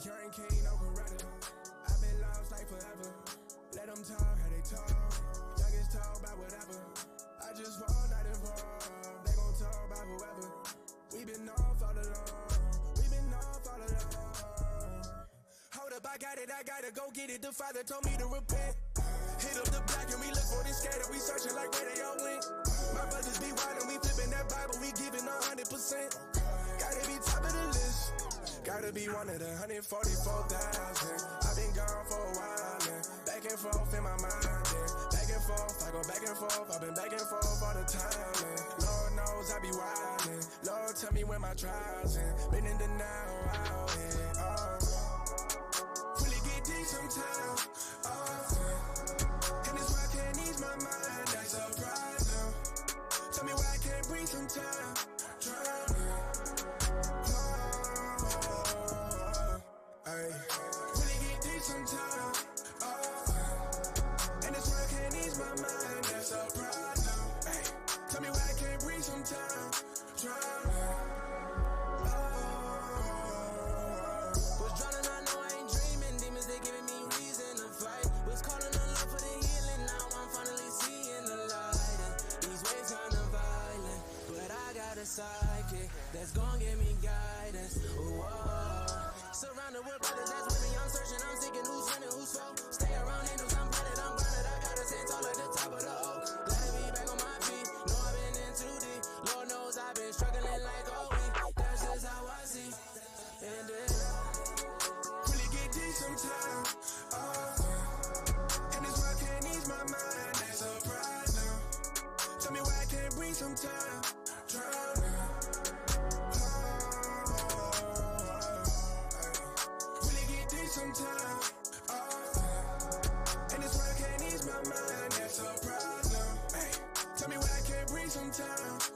Young king, no corrector. I've been lost like forever. Let them talk how they talk. Youngest talk about whatever. I just fall not involved. They gon' talk about whoever. We been off all along. We been off all along. Hold up, I got it, I gotta go get it. The father told me to repent. Hit up the block and we look for this skater. We searching like where they all went. My brothers be wildin', we flipping that Bible. We giving 100%. Gotta be top of the list. Gotta be one of the 144,000. I've been gone for a while and back and forth in my mind. Back and forth, I go back and forth. I've been back and forth all the time. And Lord knows I be wildin'. Lord tell me where my trials and been in denial out here. Really get deep sometimes. And this why I can't ease my mind. That's a problem. Tell me why I can't breathe sometimes. Really get deep sometimes. And this why I can't ease my mind. That's a problem. Tell me why I can't breathe sometimes. Was drowning, I know I ain't dreaming. Demons, they giving me reason to fight. Was calling on love for the healing. Now I'm finally seeing the light. And these waves kinda violent, but I got a sidekick that's gon' give me guidance. Surrounded with brothers that's with me, I'm searching, I'm seeking who's winning, who's foe. Stay around angels, I'm blinded, I gotta stand tall at the top of the oak. Glad to be back on my feet, know I've been in too deep. Lord knows I've been struggling like a week. That's just how I see. And really get deep sometimes. And this why I can't ease my mind. That's a problem. Tell me why I can't breathe sometimes. Drowning. Sometimes, and it's why I can't ease my mind. That's a problem. Tell me why I can't breathe sometimes.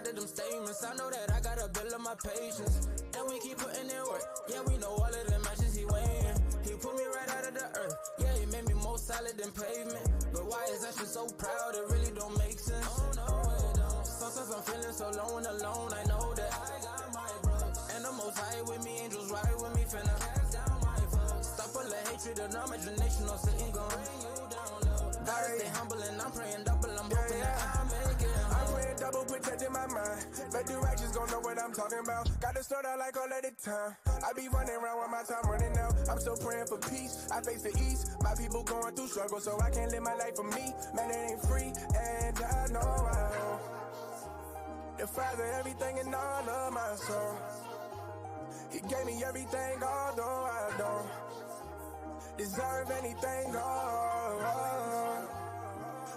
Them statements, I know that I gotta build up my patience. And we keep putting in work. Yeah, we know all of the matches he weighing. He put me right out of the earth. Yeah, he made me more solid than pavement. But why is that shit so proud? It really don't make sense. Oh no, it don't. Sometimes I'm feeling so low and alone. I know that I got my brothers. And the most high with me, angels ride with me. Finna cast down my foes. Stop all the hatred and imagination. No sitting gon' bring you down low. Gotta stay humble and I'm praying double. I'm hoping that I make it. I'm praying double, protecting my mind. But the righteous gon' know what I'm talking about. Gotta start out like all of the time. I be running around with my time running out. I'm still praying for peace. I face the east. My people going through struggle, so I can't live my life for me. Man, it ain't free, and I know I owe the Father everything and all of my soul. He gave me everything, although I don't deserve anything.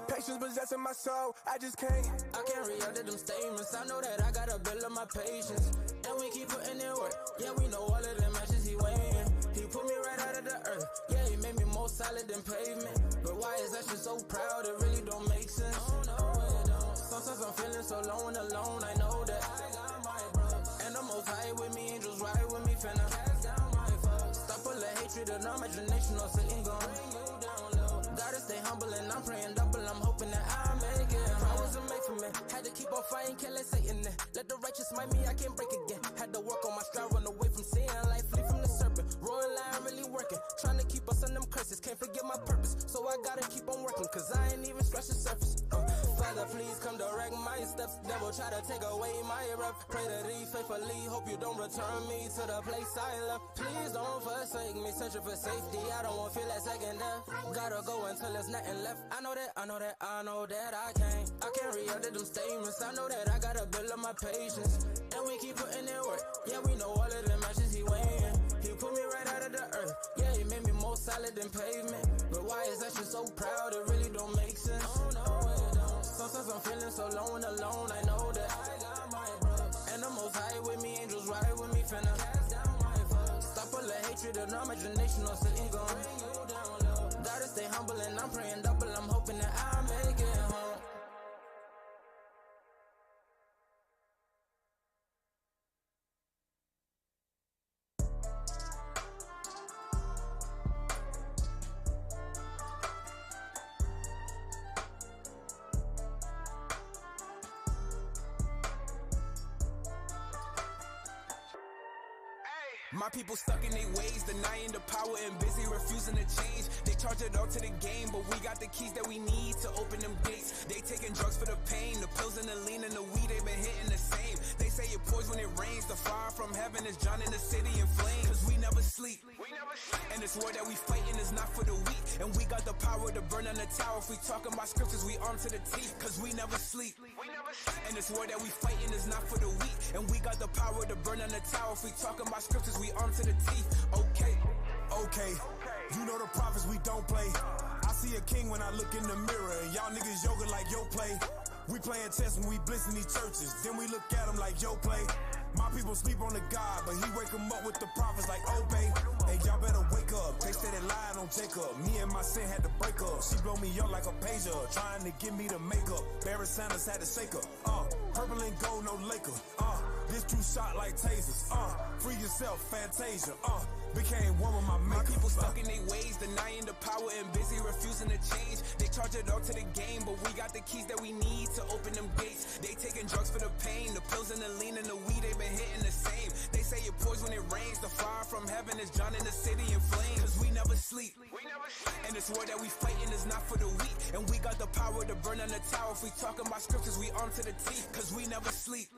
Patience possessing my soul, I just can't. I can't react to them statements. I know that I gotta build up my patience. And we keep putting in work. Yeah, we know all of the matches he weighing. He put me right out of the earth. Yeah, he made me more solid than pavement. But why is that shit so proud? It really don't make sense. Oh no, it don't. Sometimes I'm feeling so low and alone. I know that I got my brothers. And the most high with me, angels ride with me. Finna cast down my foes. Stop all the hatred and imagination. No sitting gon' bring you down low. Gotta stay humble and I'm praying double. I'm hoping that I make it. I wasn't made for me. Had to keep on fighting, killing Satan. Let the righteous smite me, I can't break again. Had to work on my stride, run away from sin. Life, flee from the serpent. Roaring lion, really working. Trying to keep us on them curses. Can't forget my purpose. So I gotta keep on working. Cause I ain't even scratched the surface. Father, please come direct my steps. Devil try to take away my breath. Pray that he faithfully. Hope you don't return me to the place I left. Please don't forsake me. Searching for safety. I don't want to feel that second death. Gotta go until there's nothing left. I know that I can't react to them statements. I know that I gotta build up my patience. And we keep putting in work. Yeah, we know all of the matches he weighing. He put me right out of the earth. Yeah, he made me more solid than pavement. But why is that shit so proud? It really don't make sense. Oh no, it don't. Sometimes I'm feeling so low and alone. I know that I got my brothers. And the most high with me, angels ride with me. Finna cast down my foes. Stop all the hatred and imagination. No sitting gon' bring you down low. My people stuck in their ways, denying the power and busy refusing to change. They charge it all to the game, but we got the keys that we need to open them gates. They taking drugs for the pain, the pills and the lean and the weed, they been hitting the same. They say it pours when it rains, the fire from heaven is drowning the city in flames. Cause we never sleep, and this war that we fighting is not for the weak. And we got the power to burn on the tower. If we talking about scriptures, we armed to the teeth. Cause we never sleep, and this war that we fighting is not for the weak. And we got the power to burn on the tower. If we talking about scriptures, we armed to the teeth. Okay, you know the prophets, we don't play. I see a king when I look in the mirror, and y'all niggas yoga like yo play. We playing chess when we blitz in these churches, then we look at them like yo play. My people sleep on the God, but he wake them up with the prophets like obey. Hey, y'all better wake up, they said they lied on Jacob. Me and my sin had to break up. She blow me up like a pager, trying to get me to makeup. Barry Sanders had to shake her. Purple and gold, no Laker. This true shot like tasers. Free yourself, Fantasia. Became one with my makeup. My people stuck in their ways, denying the power and busy refusing to change. They charge it all to the game, but we got the keys that we need to open them gates. They taking drugs for the pain, the pills and the lean and the weed, they been hitting the same. They say it pours when it rains, the fire from heaven is drowning the city in flames. Cause we never sleep, and this war that we fighting is not for the weak. And we got the power to burn on the tower. If we talking about scriptures, we armed to the teeth. Cause we never sleep,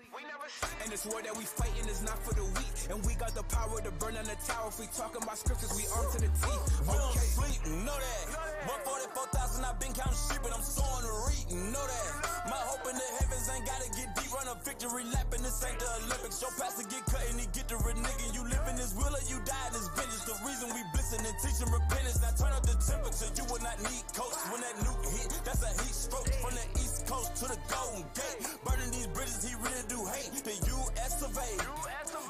and this war that we fighting is not for the weak. And we got the power to burn on the tower. If we talking about scriptures, we armed to the teeth. We don't sleep, know that. 144,000, I've been counting sheep and I'm sowing the reap, know that. My hope in the heavens ain't gotta get deep. Run a victory lap and this ain't the Olympics. Your pastor get cut and he get the red nigga. You live in his will or you die in his vengeance. The reason we blitzing and teaching repentance. Now turn up the temperature, you will not need coach. When that nuke hit, that's a heat stroke. From the east coast to the Golden Gate. Burning these bridges, he really do hate. The U.S. surveyed.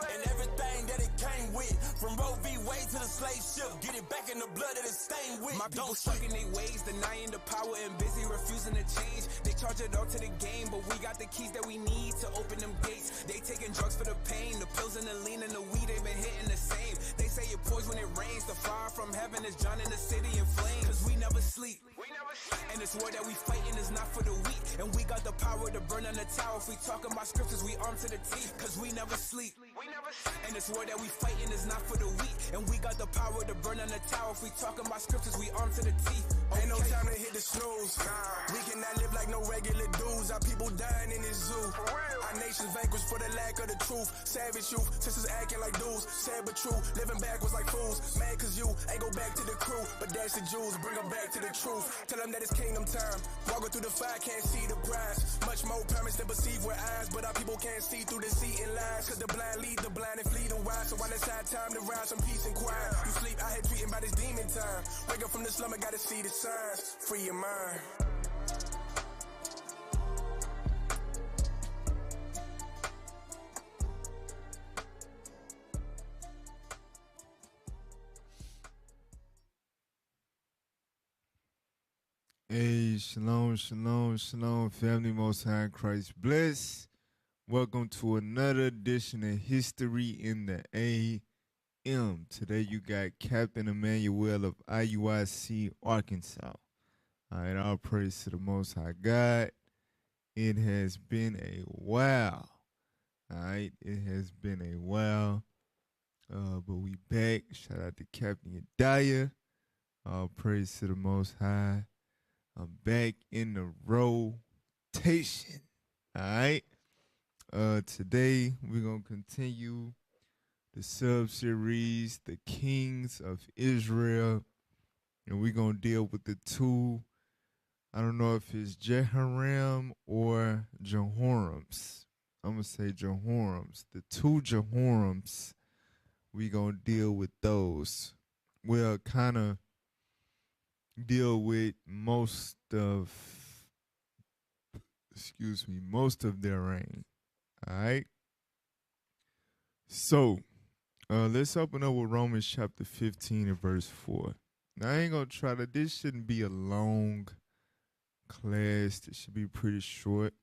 And everything that it came with. From Roe v. Wade to the slave ship. Get it back in the blood that it's stained with. My people stuck in their ways, denying the power and busy refusing to change. They charge it all to the game, but we got the keys that we need to open them gates. They taking drugs for the pain, the pills and the lean and the weed, they been hitting the same. They say it pours when it rains, the fire from heaven is drowning the city in flames. Cause we never sleep, and this war that we fighting is not for the weak. And we got the power to burn on the tower. If we talking about scriptures, we armed to the teeth. Cause we never sleep, and this war that we fighting is not for the weak. And we got the power to burn on the tower. If we talking about scriptures, we armed to the teeth. Ain't no time to hit the snooze. We cannot live like no regular dudes. Our people dying in this zoo. Our nation's vanquished for the lack of the truth. Savage youth, sisters acting like dudes. Sad but true, living backwards like fools. Mad cause you ain't go back to the crew. But that's the Jews, bring them back to the truth. Tell them that it's kingdom time. Walking through the fire, can't see the prize. Much more promise than perceive with eyes. But our people can't see through the seating lies. Cause the blind lead the blind and flee the wise. So while it's our time to rise some peace and quiet. You sleep out here tweeting about this demon time. Wake up from the slumber, gotta see the signs. Free your mind. Hey, shalom, shalom, shalom, family, Most High in Christ bless. Welcome to another edition of History in the AM. Today you got Captain Emmanuel of IUIC, Arkansas. All right, all praise to the Most High God. It has been a while. All right, it has been a while. But we back. Shout out to Captain Yedaya. All praise to the Most High. I'm back in the rotation. All right. Today we're gonna continue the sub-series, The Kings of Israel, and we're gonna deal with the two. I don't know if it's Jehoram or Jehorams. I'm gonna say Jehorams. The two Jehorams. We're gonna deal with those. Well, kind of deal with most of their reign. All right. So let's open up with Romans chapter 15 and verse 4. Now I ain't gonna try to, this shouldn't be a long class. This should be pretty short.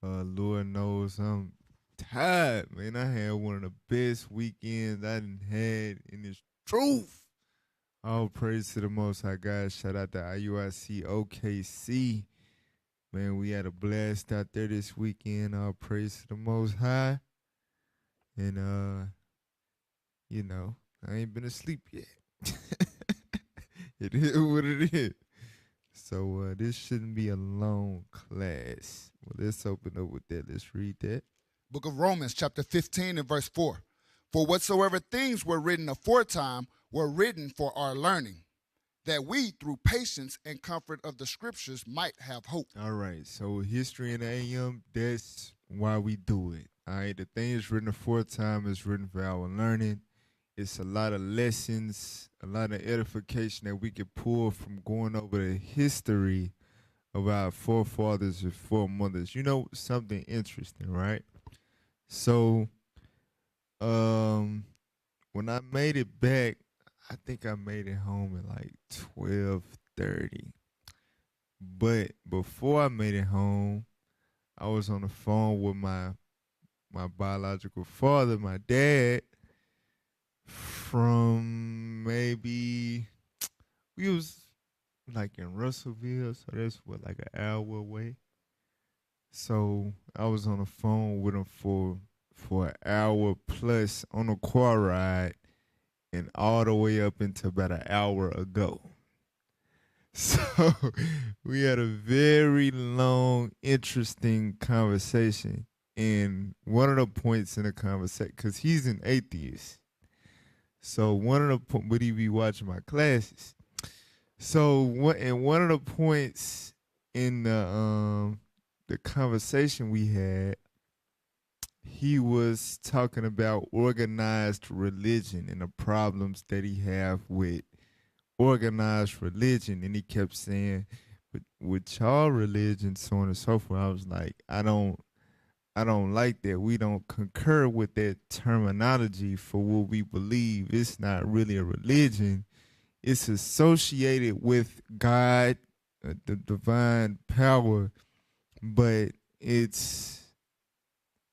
Lord knows I'm tired, man. I had one of the best weekends I done had in this truth. All praise to the Most High God. Shout out to IUIC OKC. Man, we had a blast out there this weekend. All praise to the Most High. And You know, I ain't been asleep yet. It is what it is. So this shouldn't be a long class. Well, let's open up with that. Let's read that. Book of Romans, chapter 15 and verse 4. For whatsoever things were written aforetime were written for our learning, that we, through patience and comfort of the scriptures, might have hope. All right. So history in the AM, that's why we do it. All right. The thing is written aforetime is written for our learning. It's a lot of lessons, a lot of edification that we can pull from going over the history of our forefathers and foremothers. You know, something interesting, right? So, when I made it back, I think I made it home at like 12:30. But before I made it home, I was on the phone with my biological father, my dad, from maybe we was like in Russellville, so that's what, like an hour away. So I was on the phone with him for an hour plus on a car ride, and all the way up until about an hour ago. So we had a very long, interesting conversation. And one of the points in the conversation, because he's an atheist, so one of the but he be watching my classes. So one of the points in the conversation we had, he was talking about organized religion and the problems that he have with organized religion, and he kept saying, "But with y'all religion, so on and so forth." I was like, I don't like that. We don't concur with that terminology for what we believe. It's not really a religion. It's associated with God, the divine power, but it's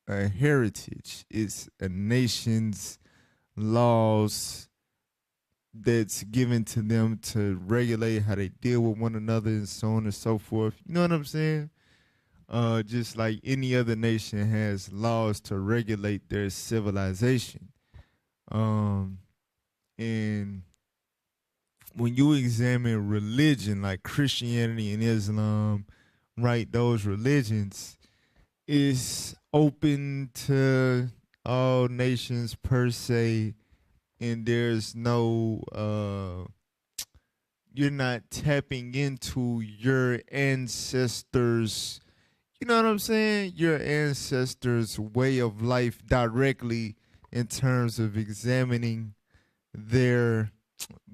a heritage. It's a nation's laws that's given to them to regulate how they deal with one another and so on and so forth. You know what I'm saying? Just like any other nation has laws to regulate their civilization. And when you examine religion like Christianity and Islam, right, those religions is open to all nations per se, and there's no you're not tapping into your ancestors, you know what I'm saying, your ancestors' way of life directly in terms of examining their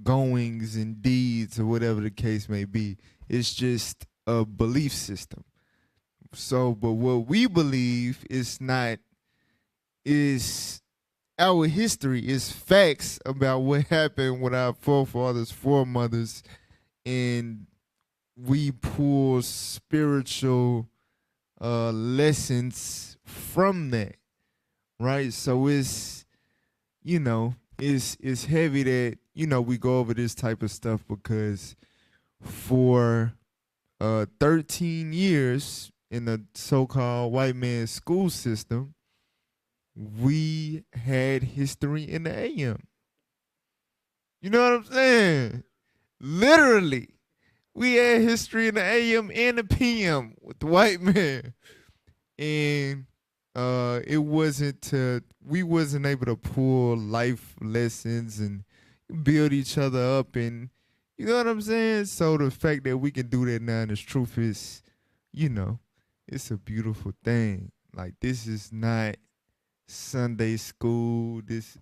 goings and deeds or whatever the case may be. It's just a belief system. So, but what we believe is our history, is facts about what happened with our forefathers, foremothers, and we pull spiritual lessons from that, right? So it's, it's heavy that, we go over this type of stuff because for 13 years in the so-called white man's school system, we had history in the AM. You know what I'm saying? Literally, we had history in the AM and the PM with the white man. And we wasn't able to pull life lessons and build each other up, and you know what I'm saying? So the fact that we can do that now, and the truth is, it's a beautiful thing. Like, this is not Sunday school. This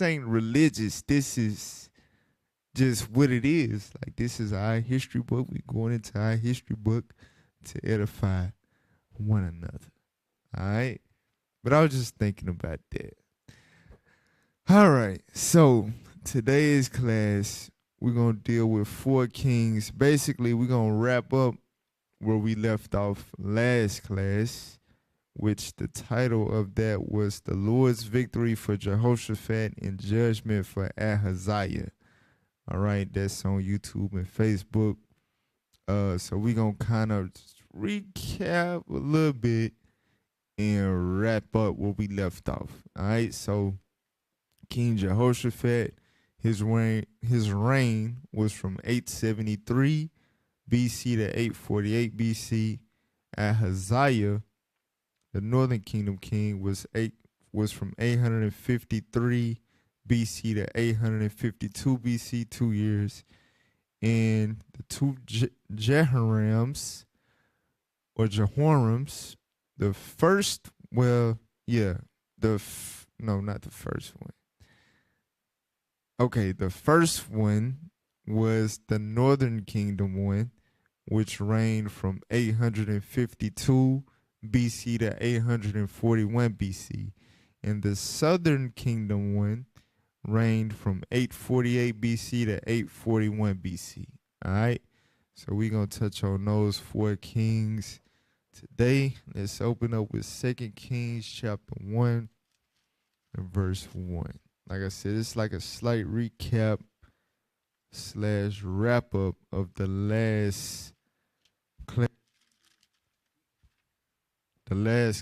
ain't religious. This is just what it is. Like, this is our history book. We going into our history book to edify one another. All right? But I was just thinking about that. All right. So today's class, we're going to deal with 4 kings. Basically, we're going to wrap up where we left off last class, which the title of that was The Lord's Victory for Jehoshaphat and Judgment for Ahaziah. All right, that's on YouTube and Facebook. So we're going to kind of recap a little bit and wrap up where we left off. All right, so King Jehoshaphat, his reign was from 873 BC to 848 BC. Ahaziah, the northern kingdom king, was from 853 BC to 852 BC, 2 years. And the two Jehorams, or Jehorams, the first, not the first one. Okay, the first one was the northern kingdom one, which reigned from 852 BC to 841 BC. And the southern kingdom one reigned from 848 BC to 841 BC. All right, so we're going to touch on those 4 kings today. Let's open up with 2 Kings chapter 1 and verse 1. Like I said, it's like a slight recap / wrap up of the last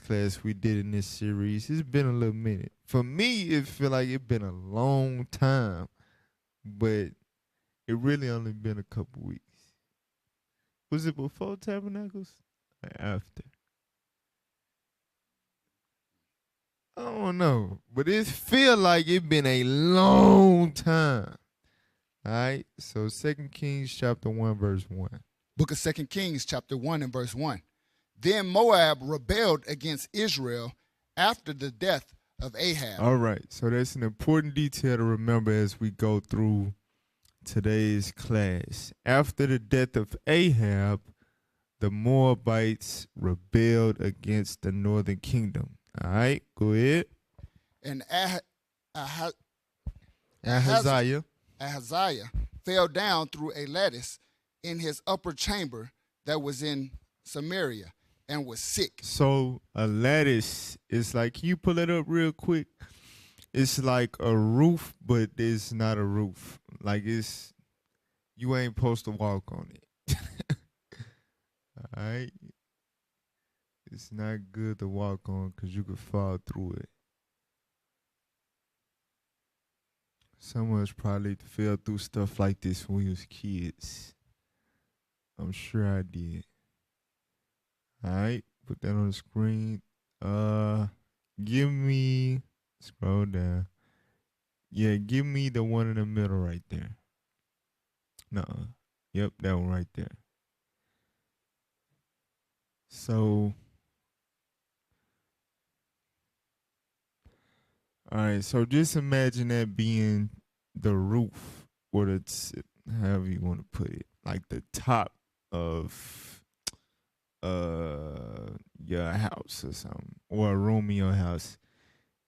class we did in this series. It's been a little minute. For me, it feel like it's been a long time, but it really only been a couple weeks. Was it before Tabernacles or after? I don't know, but it feel like it been a long time. All right, so 2 Kings chapter 1 verse 1. Book of 2 Kings chapter 1 and verse 1. Then Moab rebelled against Israel after the death of Ahab. All right, so that's an important detail to remember as we go through today's class. After the death of Ahab, the Moabites rebelled against the northern kingdom. All right, go ahead. And Ahaziah fell down through a lattice in his upper chamber that was in Samaria and was sick. So a lattice is like, can you pull it up real quick? It's like a roof, but it's not a roof. Like you ain't supposed to walk on it. All right? It's not good to walk on because you could fall through it. Some of us probably fell through stuff like this when we was kids. I'm sure I did. All right, put that on the screen. Give me, scroll down. Yeah, give me the one in the middle right there. Nuh-uh. Yep, that one right there. So, all right, so just imagine that being the roof, or however you want to put it, like the top of your house or something, or a room in your house,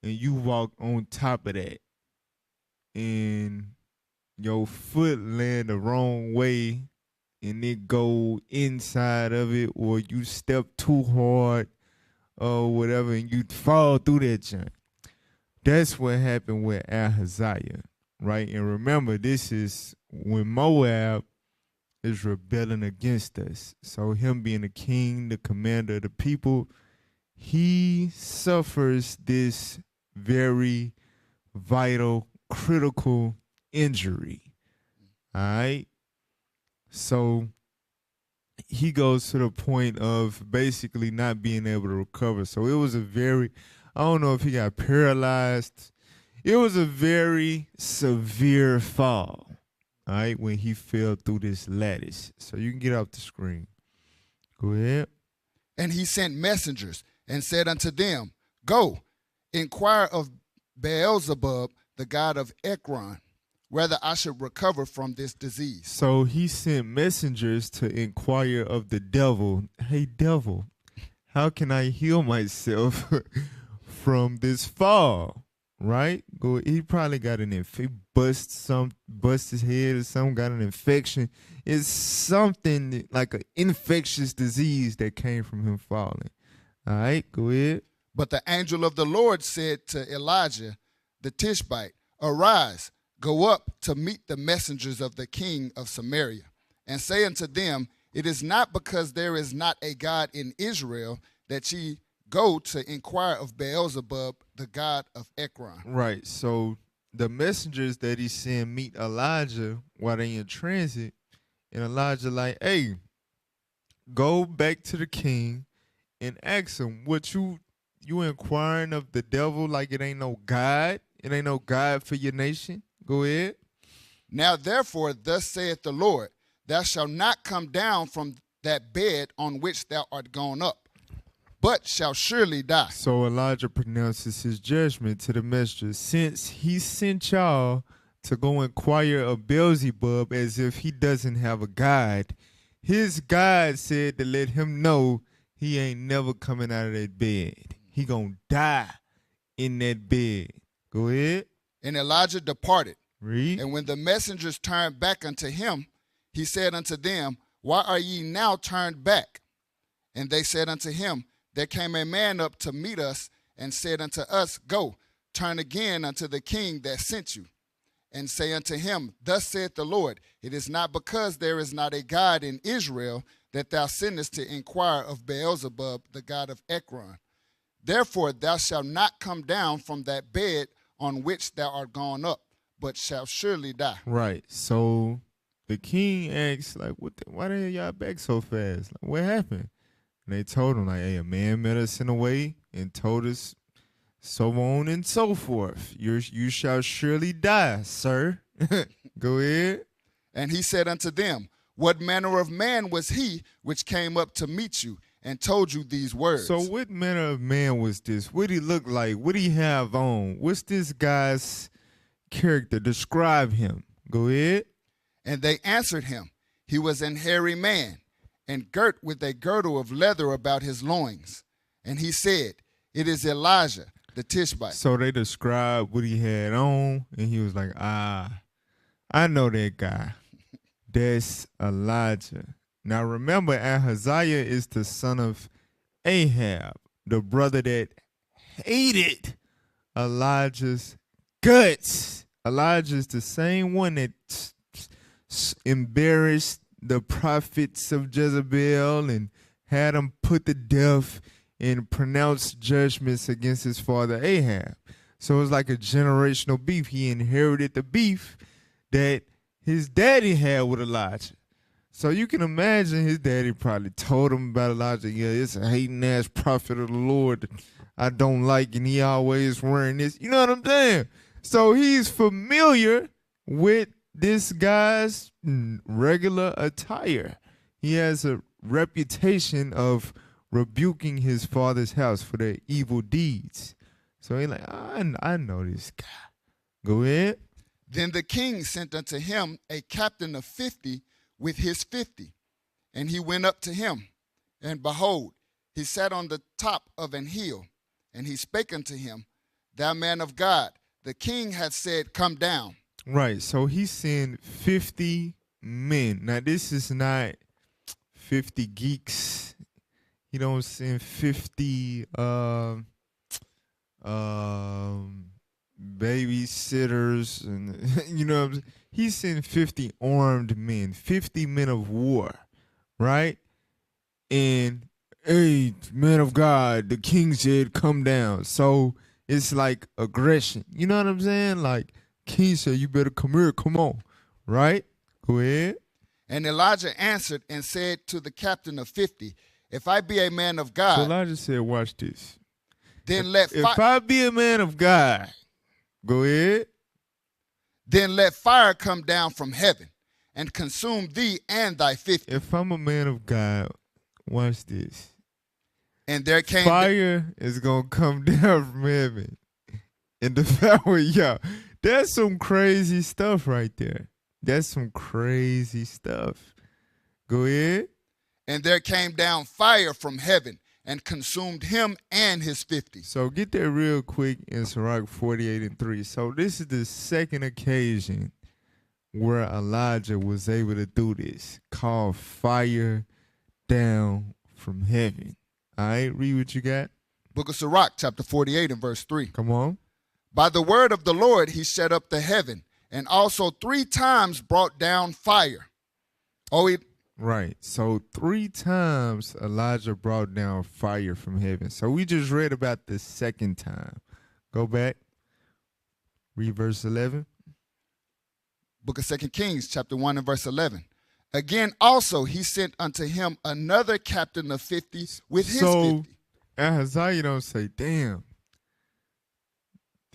and you walk on top of that, and your foot land the wrong way, and it go inside of it, or you step too hard, or whatever, and you fall through that junk. That's what happened with Ahaziah, right? And remember, this is when Moab is rebelling against us. So him being the king, the commander of the people, he suffers this very vital, critical injury. All right? So he goes to the point of basically not being able to recover. So it was I don't know if he got paralyzed. It was a very severe fall, all right, when he fell through this lattice. So you can get off the screen. Go ahead. And he sent messengers and said unto them, Go, inquire of Beelzebub, the god of Ekron, whether I should recover from this disease. So he sent messengers to inquire of the devil. Hey, devil, how can I heal myself from this fall? Right? He probably got an infection, bust his head or something, got an infection. It's something like an infectious disease that came from him falling. All right, go ahead. But the angel of the Lord said to Elijah the Tishbite, Arise, go up to meet the messengers of the king of Samaria, and say unto them, It is not because there is not a God in Israel that ye go to inquire of Beelzebub, the god of Ekron. Right. So the messengers that he sent meet Elijah while they in transit, and Elijah like, hey, go back to the king and ask him, what you inquiring of the devil like it ain't no God? It ain't no God for your nation? Go ahead. Now therefore, thus saith the Lord, thou shalt not come down from that bed on which thou art gone up, but shalt surely die. So Elijah pronounces his judgment to the messengers. Since he sent y'all to go inquire of Beelzebub as if he doesn't have a God, his God said to let him know he ain't never coming out of that bed. He gonna die in that bed. Go ahead. And Elijah departed. Read. And when the messengers turned back unto him, he said unto them, why are ye now turned back? And they said unto him, there came a man up to meet us and said unto us, go, turn again unto the king that sent you, and say unto him, thus saith the Lord, it is not because there is not a God in Israel that thou sendest to inquire of Beelzebub, the god of Ekron. Therefore thou shalt not come down from that bed on which thou art gone up, but shalt surely die. Right. So the king asks, like, why the hell y'all back so fast? Like, what happened? And they told him, like, hey, a man met us in a way and told us so on and so forth. You shall surely die, sir. Go ahead. And he said unto them, what manner of man was he which came up to meet you and told you these words? So what manner of man was this? What did he look like? What did he have on? What's this guy's character? Describe him. Go ahead. And they answered him, he was an hairy man, and girt with a girdle of leather about his loins. And he said, it is Elijah, the Tishbite. So they described what he had on, and he was like, I know that guy. That's Elijah. Now remember, Ahaziah is the son of Ahab, the brother that hated Elijah's guts. Elijah's the same one that embarrassed the prophets of Jezebel and had them put to death and pronounced judgments against his father Ahab. So it's like a generational beef. He inherited the beef that his daddy had with Elijah. So you can imagine his daddy probably told him about Elijah. Yeah, it's a hating ass prophet of the Lord that I don't like, and he always wearing this. You know what I'm saying? So he's familiar with this guy's regular attire. He has a reputation of rebuking his father's house for their evil deeds. So he's like, I know this guy. Go ahead. Then the king sent unto him a captain of 50 with his 50. And he went up to him, and behold, he sat on the top of an hill. And he spake unto him, thou man of God, the king hath said, come down. Right, so he sent 50 men. Now, this is not 50 geeks. He don't send 50 babysitters, and you know what I'm saying? He sent 50 armed men, 50 men of war, right? And, hey, man of God, the king said, come down. So it's like aggression. You know what I'm saying? Like, king said, you better come here, come on, right? Go ahead. And Elijah answered and said to the captain of 50, if I be a man of God. So Elijah said, watch this. Then if I be a man of God, go ahead. Then let fire come down from heaven and consume thee and thy 50. If I'm a man of God, watch this. And there came fire is going to come down from heaven and devour y'all. That's some crazy stuff right there. That's some crazy stuff. Go ahead. And there came down fire from heaven and consumed him and his 50. So get that real quick in Sirach 48:3. So this is the second occasion where Elijah was able to do this, call fire down from heaven. All right, read what you got. Book of Sirach, chapter 48 and verse 3. Come on. By the word of the Lord he shut up the heaven, and also 3 times brought down fire. Right. So 3 times Elijah brought down fire from heaven. So we just read about the second time. Go back. Read verse 11. Book of 2 Kings, chapter 1 and verse 11. Again, also he sent unto him another captain of 50 with his 50. Ahaziah don't say, damn,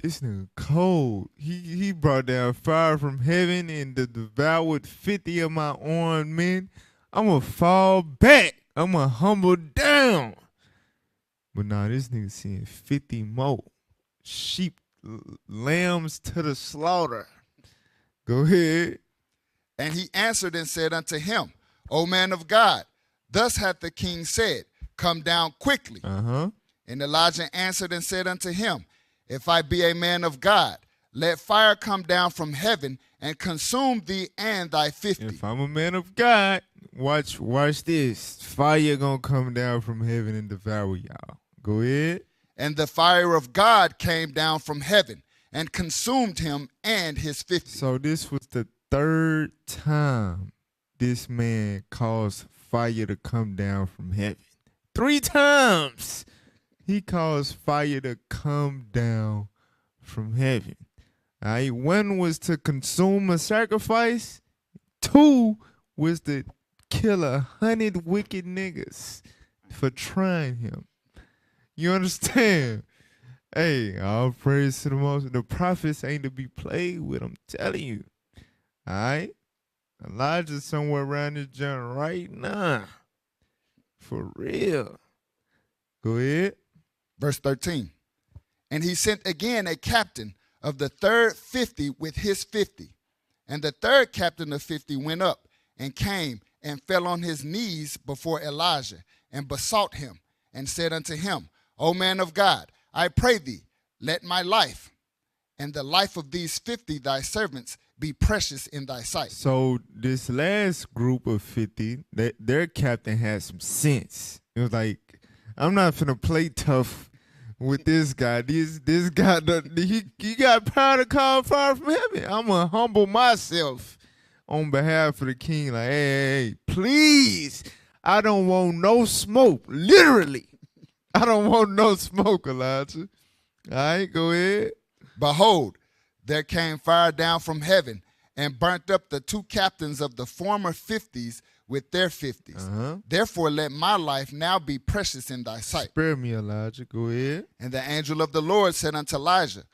this nigga cold. He brought down fire from heaven and devoured 50 of my armed men. I'm going to fall back. I'm going to humble down. But nah, this nigga seeing 50 more sheep, lambs to the slaughter. Go ahead. And he answered and said unto him, O man of God, thus hath the king said, come down quickly. Uh-huh. And Elijah answered and said unto him, if I be a man of God, let fire come down from heaven and consume thee and thy 50. If I'm a man of God, watch this. Fire gonna come down from heaven and devour y'all. Go ahead. And the fire of God came down from heaven and consumed him and his 50. So this was the third time this man caused fire to come down from heaven. 3 times he caused fire to come down from heaven. All right, 1 was to consume a sacrifice. 2 was to kill 100 wicked niggas for trying him. You understand? Hey, all praise to the most. The prophets ain't to be played with, I'm telling you. All right? Elijah's somewhere around this joint right now. For real. Go ahead. Verse 13. And he sent again a captain of the third 50 with his 50. And the third captain of 50 went up and came and fell on his knees before Elijah and besought him and said unto him, O man of God, I pray thee, let my life and the life of these 50 thy servants be precious in thy sight. So this last group of 50, their captain had some sense. It was like, I'm not finna play tough with this guy. This guy, he got power to call fire from heaven. I'm gonna humble myself on behalf of the king. Like, hey, please, I don't want no smoke. Literally, I don't want no smoke, Elijah. All right, go ahead. Behold, there came fire down from heaven and burnt up the 2 captains of the former 50s with their 50s. Uh-huh. Therefore, let my life now be precious in thy sight. Spare me, Elijah. Go ahead. And the angel of the Lord said unto Elijah,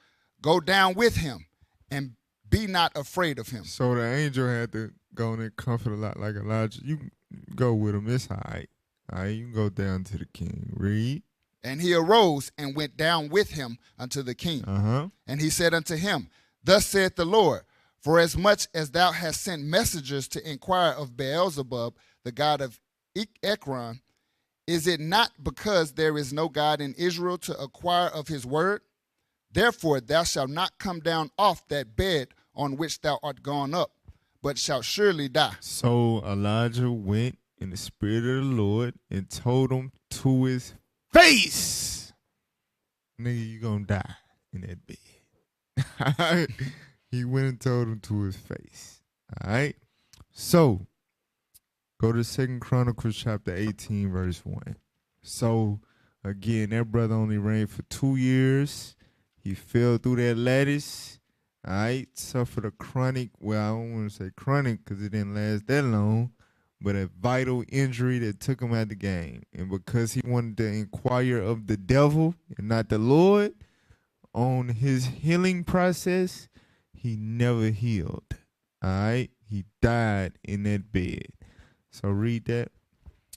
go down with him and be not afraid of him. So the angel had to go and comfort a lot like Elijah. You go with him. It's all right. All right, you can go down to the king. Read. And he arose and went down with him unto the king. Uh-huh. And he said unto him, thus saith the Lord, for as much as thou hast sent messengers to inquire of Beelzebub, the god of Ekron, is it not because there is no God in Israel to inquire of his word? Therefore thou shalt not come down off that bed on which thou art gone up, but shalt surely die. So Elijah went in the spirit of the Lord and told him to his face, nigga, you gonna die in that bed. He went and told him to his face. All right. So go to 2 Chronicles chapter 18, verse 1. So again, that brother only reigned for 2 years. He fell through that lattice. All right. Suffered a chronic, well, I don't want to say chronic because it didn't last that long, but a vital injury that took him out the game. And because he wanted to inquire of the devil and not the Lord on his healing process, he never healed. All right? He died in that bed. So read that.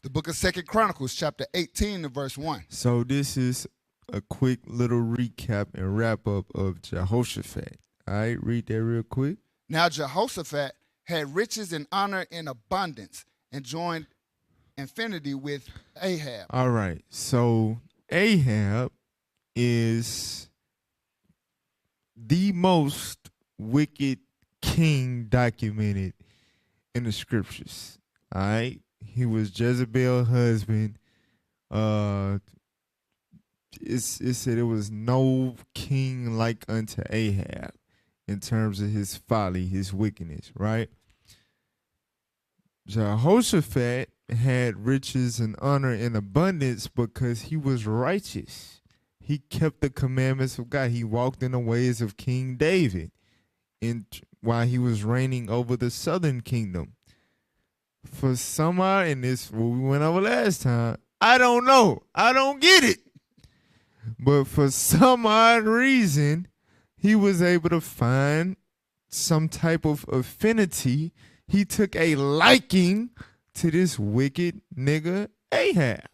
The book of 2 Chronicles chapter 18 and verse 1. So this is a quick little recap and wrap up of Jehoshaphat. All right? Read that real quick. Now Jehoshaphat had riches and honor in abundance and joined infinity with Ahab. All right. So Ahab is the most wicked king documented in the scriptures. All right. He was Jezebel's husband. It said it was no king like unto Ahab in terms of his folly, his wickedness, right? Jehoshaphat had riches and honor in abundance because he was righteous. he kept the commandments of God. He walked in the ways of King David while he was reigning over the southern kingdom. For some odd, and this what we went over last time, I don't know. I don't get it. But for some odd reason, he was able to find some type of affinity. He took a liking to this wicked nigga Ahab.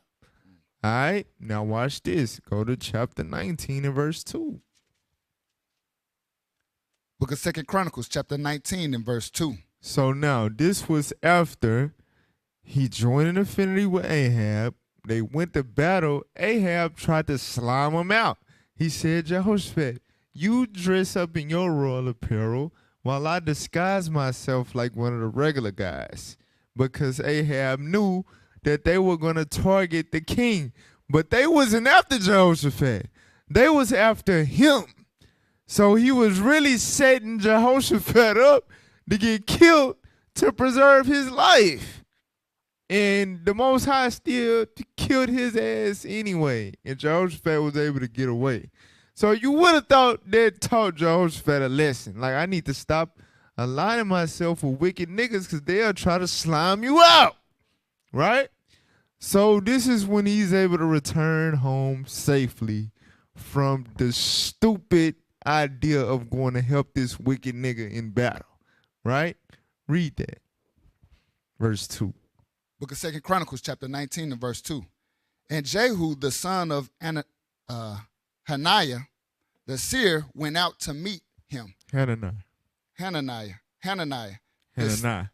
All right, now watch this. Go to chapter 19 and verse 2. Book of 2 Chronicles, chapter 19 and verse 2. So now, this was after he joined an affinity with Ahab. They went to battle. Ahab tried to slime him out. He said, Jehoshaphat, you dress up in your royal apparel while I disguise myself like one of the regular guys. Because Ahab knew that they were going to target the king. But they wasn't after Jehoshaphat. They was after him. So he was really setting Jehoshaphat up to get killed to preserve his life. And the Most High still killed his ass anyway. And Jehoshaphat was able to get away. So you would have thought that taught Jehoshaphat a lesson. Like, I need to stop aligning myself with wicked niggas because they'll try to slime you out. Right? So this is when he's able to return home safely from the stupid idea of going to help this wicked nigga in battle. Right? Read that. Verse 2. Book of 2 Chronicles, chapter 19 and verse 2. And Jehu, the son of Hananiah, the seer, went out to meet him. Hananiah. The seer.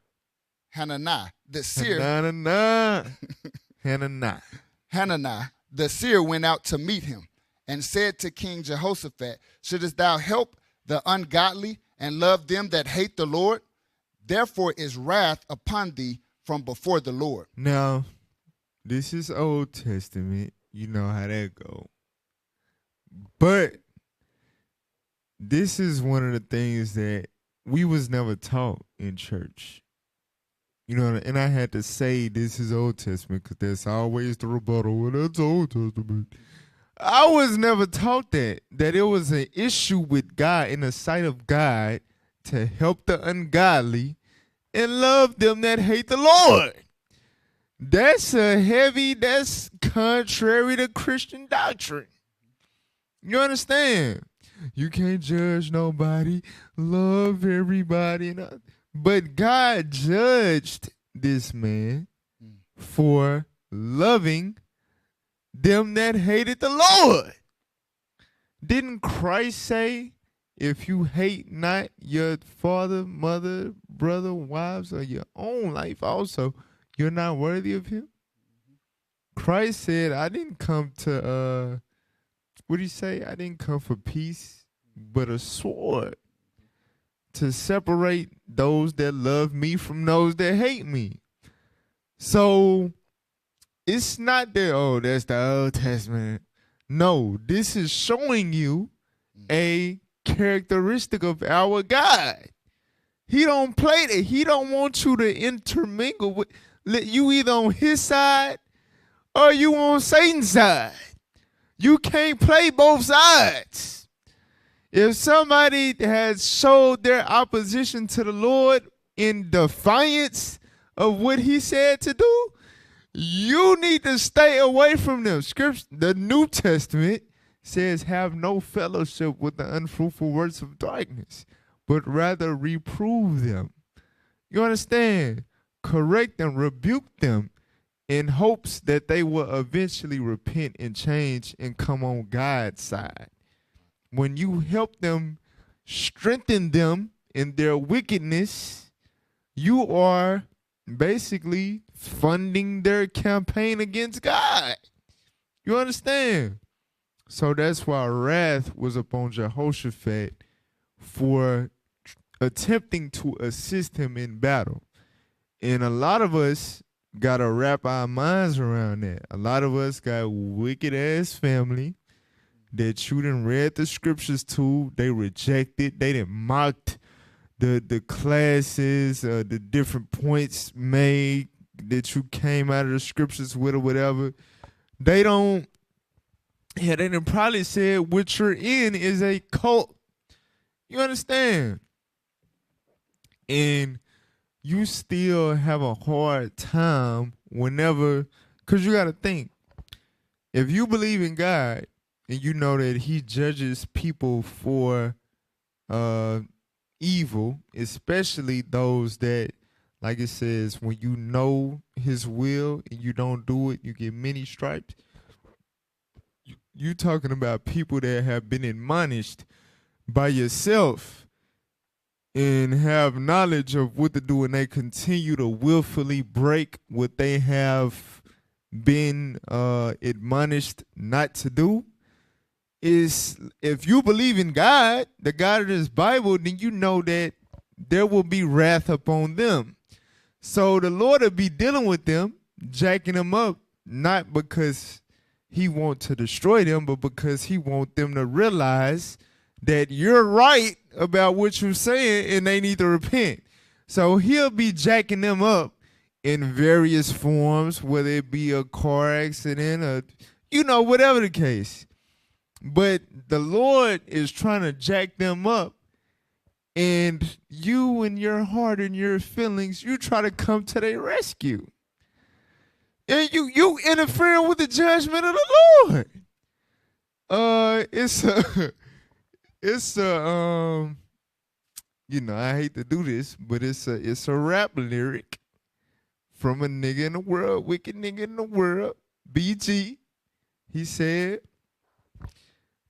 Hananiah, the seer, went out to meet him and said to King Jehoshaphat, shouldest thou help the ungodly and love them that hate the Lord? Therefore is wrath upon thee from before the Lord. Now, this is Old Testament. You know how that go. But this is one of the things that we was never taught in church. You know, and I had to say this is Old Testament because there's always the rebuttal. Well, that's Old Testament. I was never taught that it was an issue with God in the sight of God to help the ungodly and love them that hate the Lord. That's contrary to Christian doctrine. You understand? You can't judge nobody, love everybody. But God judged this man for loving them that hated the Lord. Didn't Christ say, if you hate not your father, mother, brother, wives, or your own life also, you're not worthy of him? Christ said, I didn't come to, what did he say? I didn't come for peace, but a sword to separate those that love me from those that hate me. So it's not that, oh, that's the Old Testament. No, this is showing you a characteristic of our God. He don't play that. He don't want you to intermingle with. You either on his side or you on Satan's side. You can't play both sides. If somebody has showed their opposition to the Lord in defiance of what he said to do, you need to stay away from them. Scripture, the New Testament says, have no fellowship with the unfruitful works of darkness, but rather reprove them. You understand? Correct them, rebuke them in hopes that they will eventually repent and change and come on God's side. When you help them, strengthen them in their wickedness, you are basically funding their campaign against God. You understand? So that's why wrath was upon Jehoshaphat for attempting to assist him in battle. And a lot of us got to wrap our minds around that. A lot of us got wicked-ass family that you done read the scriptures to. They rejected. They done mocked the classes, the different points made that you came out of the scriptures with or whatever. They don't Yeah, they done probably said what you're in is a cult. You understand? And you still have a hard time whenever, because you got to think, if you believe in God and you know that he judges people for evil, especially those that, like it says, when you know his will and you don't do it, you get many stripes. You talking about people that have been admonished by yourself and have knowledge of what to do, and they continue to willfully break what they have been admonished not to do. Is if you believe in God, the God of this Bible, then you know that there will be wrath upon them. So the Lord will be dealing with them, jacking them up, not because he wants to destroy them, but because he wants them to realize that you're right about what you're saying and they need to repent. So he'll be jacking them up in various forms, whether it be a car accident or, whatever the case. But the Lord is trying to jack them up, and you and your heart and your feelings, you try to come to their rescue. And you interfering with the judgment of the Lord. I hate to do this, but it's a rap lyric from a nigga in the world, wicked nigga in the world, BG. He said,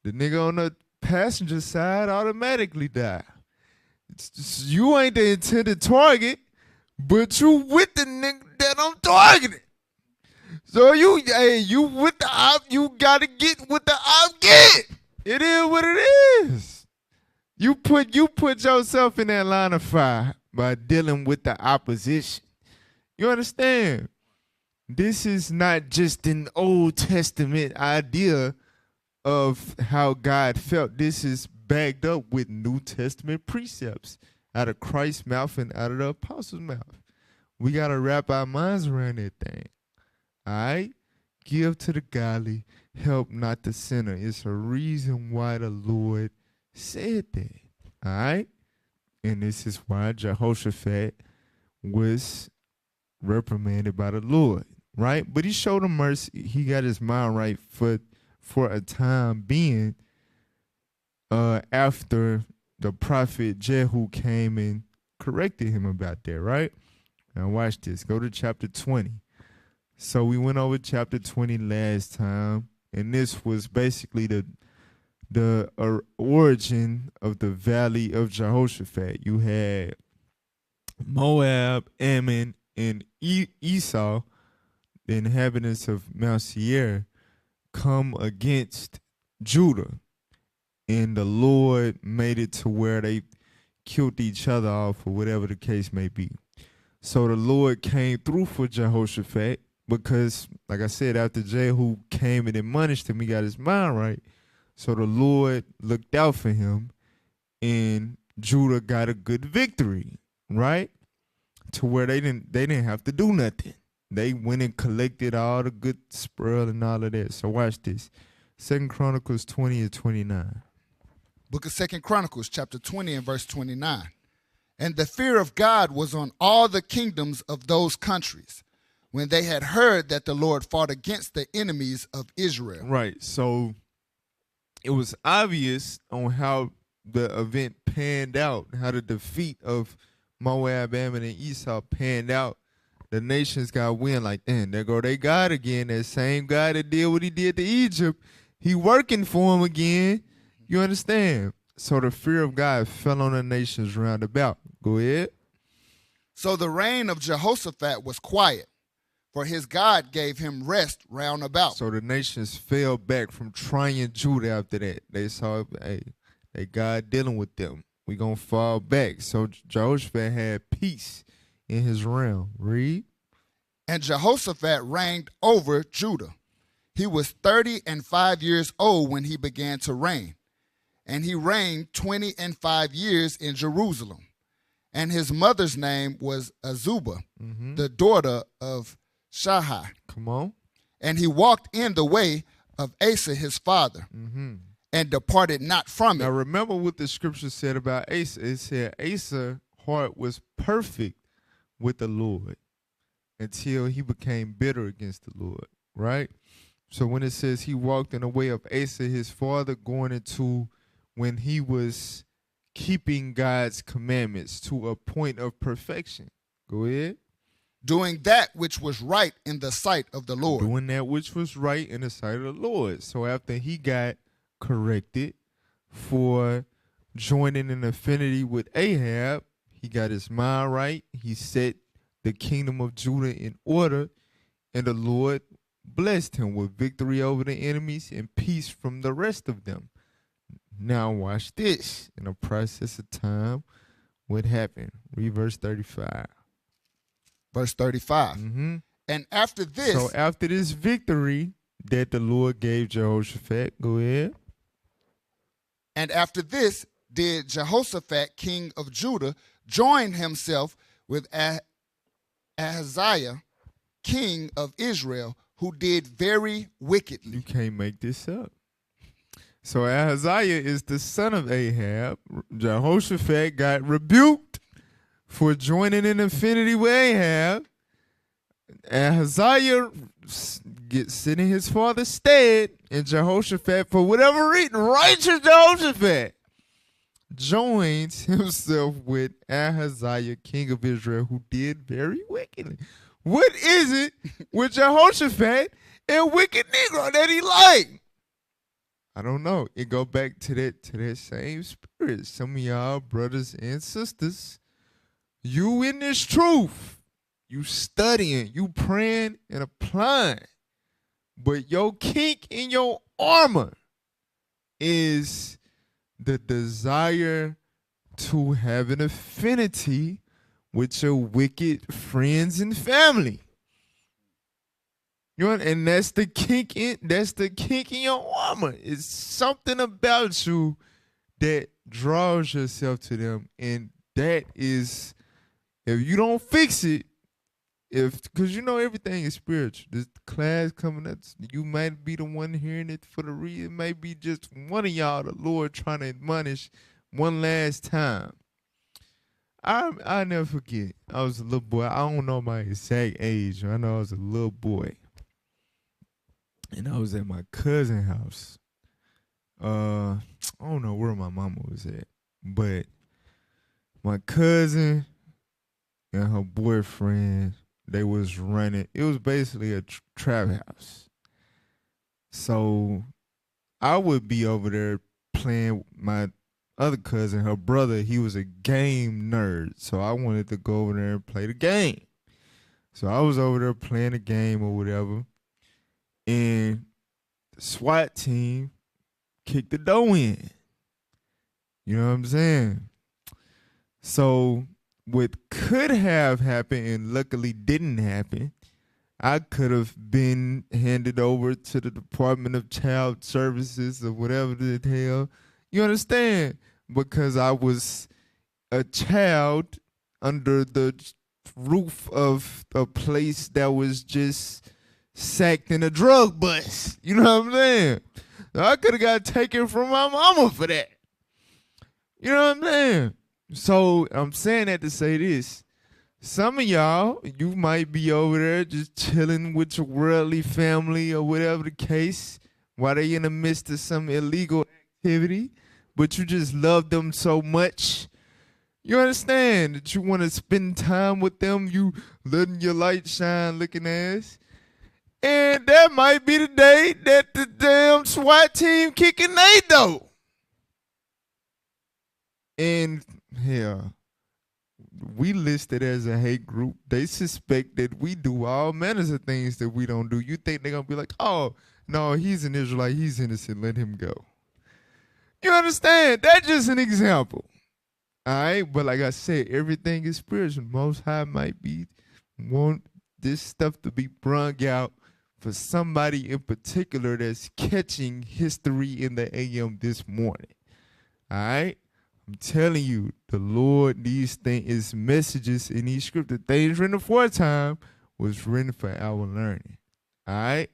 the nigga on the passenger side automatically die. You ain't the intended target, but you with the nigga that I'm targeting. So you with the op, you gotta get what the op get. It is what it is. You put yourself in that line of fire by dealing with the opposition. You understand? This is not just an Old Testament idea of how God felt. This is backed up with New Testament precepts out of Christ's mouth and out of the apostles' mouth. We got to wrap our minds around that thing. All right? Give to the godly, help not the sinner. It's a reason why the Lord said that. All right? And this is why Jehoshaphat was reprimanded by the Lord, right? But he showed him mercy. He got his mind right for a time being after the prophet Jehu came and corrected him about that, right? Now watch this. Go to chapter 20. So we went over chapter 20 last time, and this was basically the origin of the valley of Jehoshaphat. You had Moab, Ammon, and Esau, the inhabitants of Mount Seir, come against Judah. And the Lord made it to where they killed each other off, or whatever the case may be. So the Lord came through for Jehoshaphat because, like I said, after Jehu came and admonished him, he got his mind right. So the Lord looked out for him, and Judah got a good victory, right? To where they didn't have to do nothing. They went and collected all the good spoil and all of that. So watch this. 2 Chronicles 20 and 29. Book of 2 Chronicles, chapter 20 and verse 29. And the fear of God was on all the kingdoms of those countries, when they had heard that the Lord fought against the enemies of Israel. Right. So it was obvious on how the event panned out, how the defeat of Moab, Ammon, and Esau panned out. The nations got wind like, damn, there go they God again. That same God that did what he did to Egypt, he working for him again. You understand? So the fear of God fell on the nations round about. Go ahead. So the reign of Jehoshaphat was quiet, for his God gave him rest round about. So the nations fell back from trying Judah after that. They saw, hey, they God dealing with them. We gonna fall back. So Jehoshaphat had peace in his realm. Read. And Jehoshaphat reigned over Judah. He was 35 years old when he began to reign. And he reigned 25 years in Jerusalem. And his mother's name was Azubah, the daughter of Shahai. Come on. And he walked in the way of Asa his father, and departed not from Now it. remember what the scripture said about Asa. It said Asa's heart was perfect with the Lord until he became bitter against the Lord, right? So when it says he walked in the way of Asa his father, going into when he was keeping God's commandments to a point of perfection. Go ahead. Doing that which was right in the sight of the Lord. Doing that which was right in the sight of the Lord. So after he got corrected for joining an affinity with Ahab, he got his mind right. He set the kingdom of Judah in order, and the Lord blessed him with victory over the enemies and peace from the rest of them. Now watch this. In a process of time, what happened? Read verse 35. Verse 35. And after this. So after this victory that the Lord gave Jehoshaphat, go ahead. And after this did Jehoshaphat, king of Judah, join himself with Ahaziah, king of Israel, who did very wickedly. You can't make this up. So Ahaziah is the son of Ahab. Jehoshaphat got rebuked for joining in affinity with Ahab. Ahaziah gets in his father's stead, and Jehoshaphat, for whatever reason, righteous Jehoshaphat, joins himself with Ahaziah, king of Israel, who did very wickedly. What is it with Jehoshaphat and wicked Negro that he liked? I don't know. It go back to that same spirit. Some of y'all brothers and sisters, you in this truth, you studying, you praying and applying, but your kink in your armor is the desire to have an affinity with your wicked friends and family. You know, and that's the kink in your armor. It's something about you that draws yourself to them, and that is, if you don't fix it, because you know everything is spiritual. This class coming up, you might be the one hearing it for the reason. It might be just one of y'all, the Lord, trying to admonish one last time. I never forget. I was a little boy. I don't know my exact age. I know I was a little boy. And I was at my cousin's house. I don't know where my mama was at. But my cousin and her boyfriend, they was running. It was basically a trap house. So I would be over there playing with my other cousin, her brother. He was a game nerd. So I wanted to go over there and play the game. So I was over there playing the game or whatever. And the SWAT team kicked the door in. You know what I'm saying? So what could have happened and luckily didn't happen, I could have been handed over to the Department of Child Services or whatever the hell. You understand? Because I was a child under the roof of a place that was just sacked in a drug bust. You know what I'm saying? So I could have got taken from my mama for that. You know what I'm saying? So I'm saying that to say this. Some of y'all, you might be over there just chilling with your worldly family or whatever the case while they in the midst of some illegal activity, but you just love them so much. You understand that you want to spend time with them, you letting your light shine looking ass. And that might be the day that the damn SWAT team kicking they door. And hell, we listed as a hate group. They suspect that we do all manners of things that we don't do. You think they're going to be like, oh, no, he's an Israelite. He's innocent. Let him go. You understand? That's just an example. All right? But like I said, everything is spiritual. Most High might want this stuff to be brung out for somebody in particular that's catching history in the AM this morning. All right? I'm telling you, the Lord, these things, messages in these scriptures, things written aforetime was written for our learning. All right?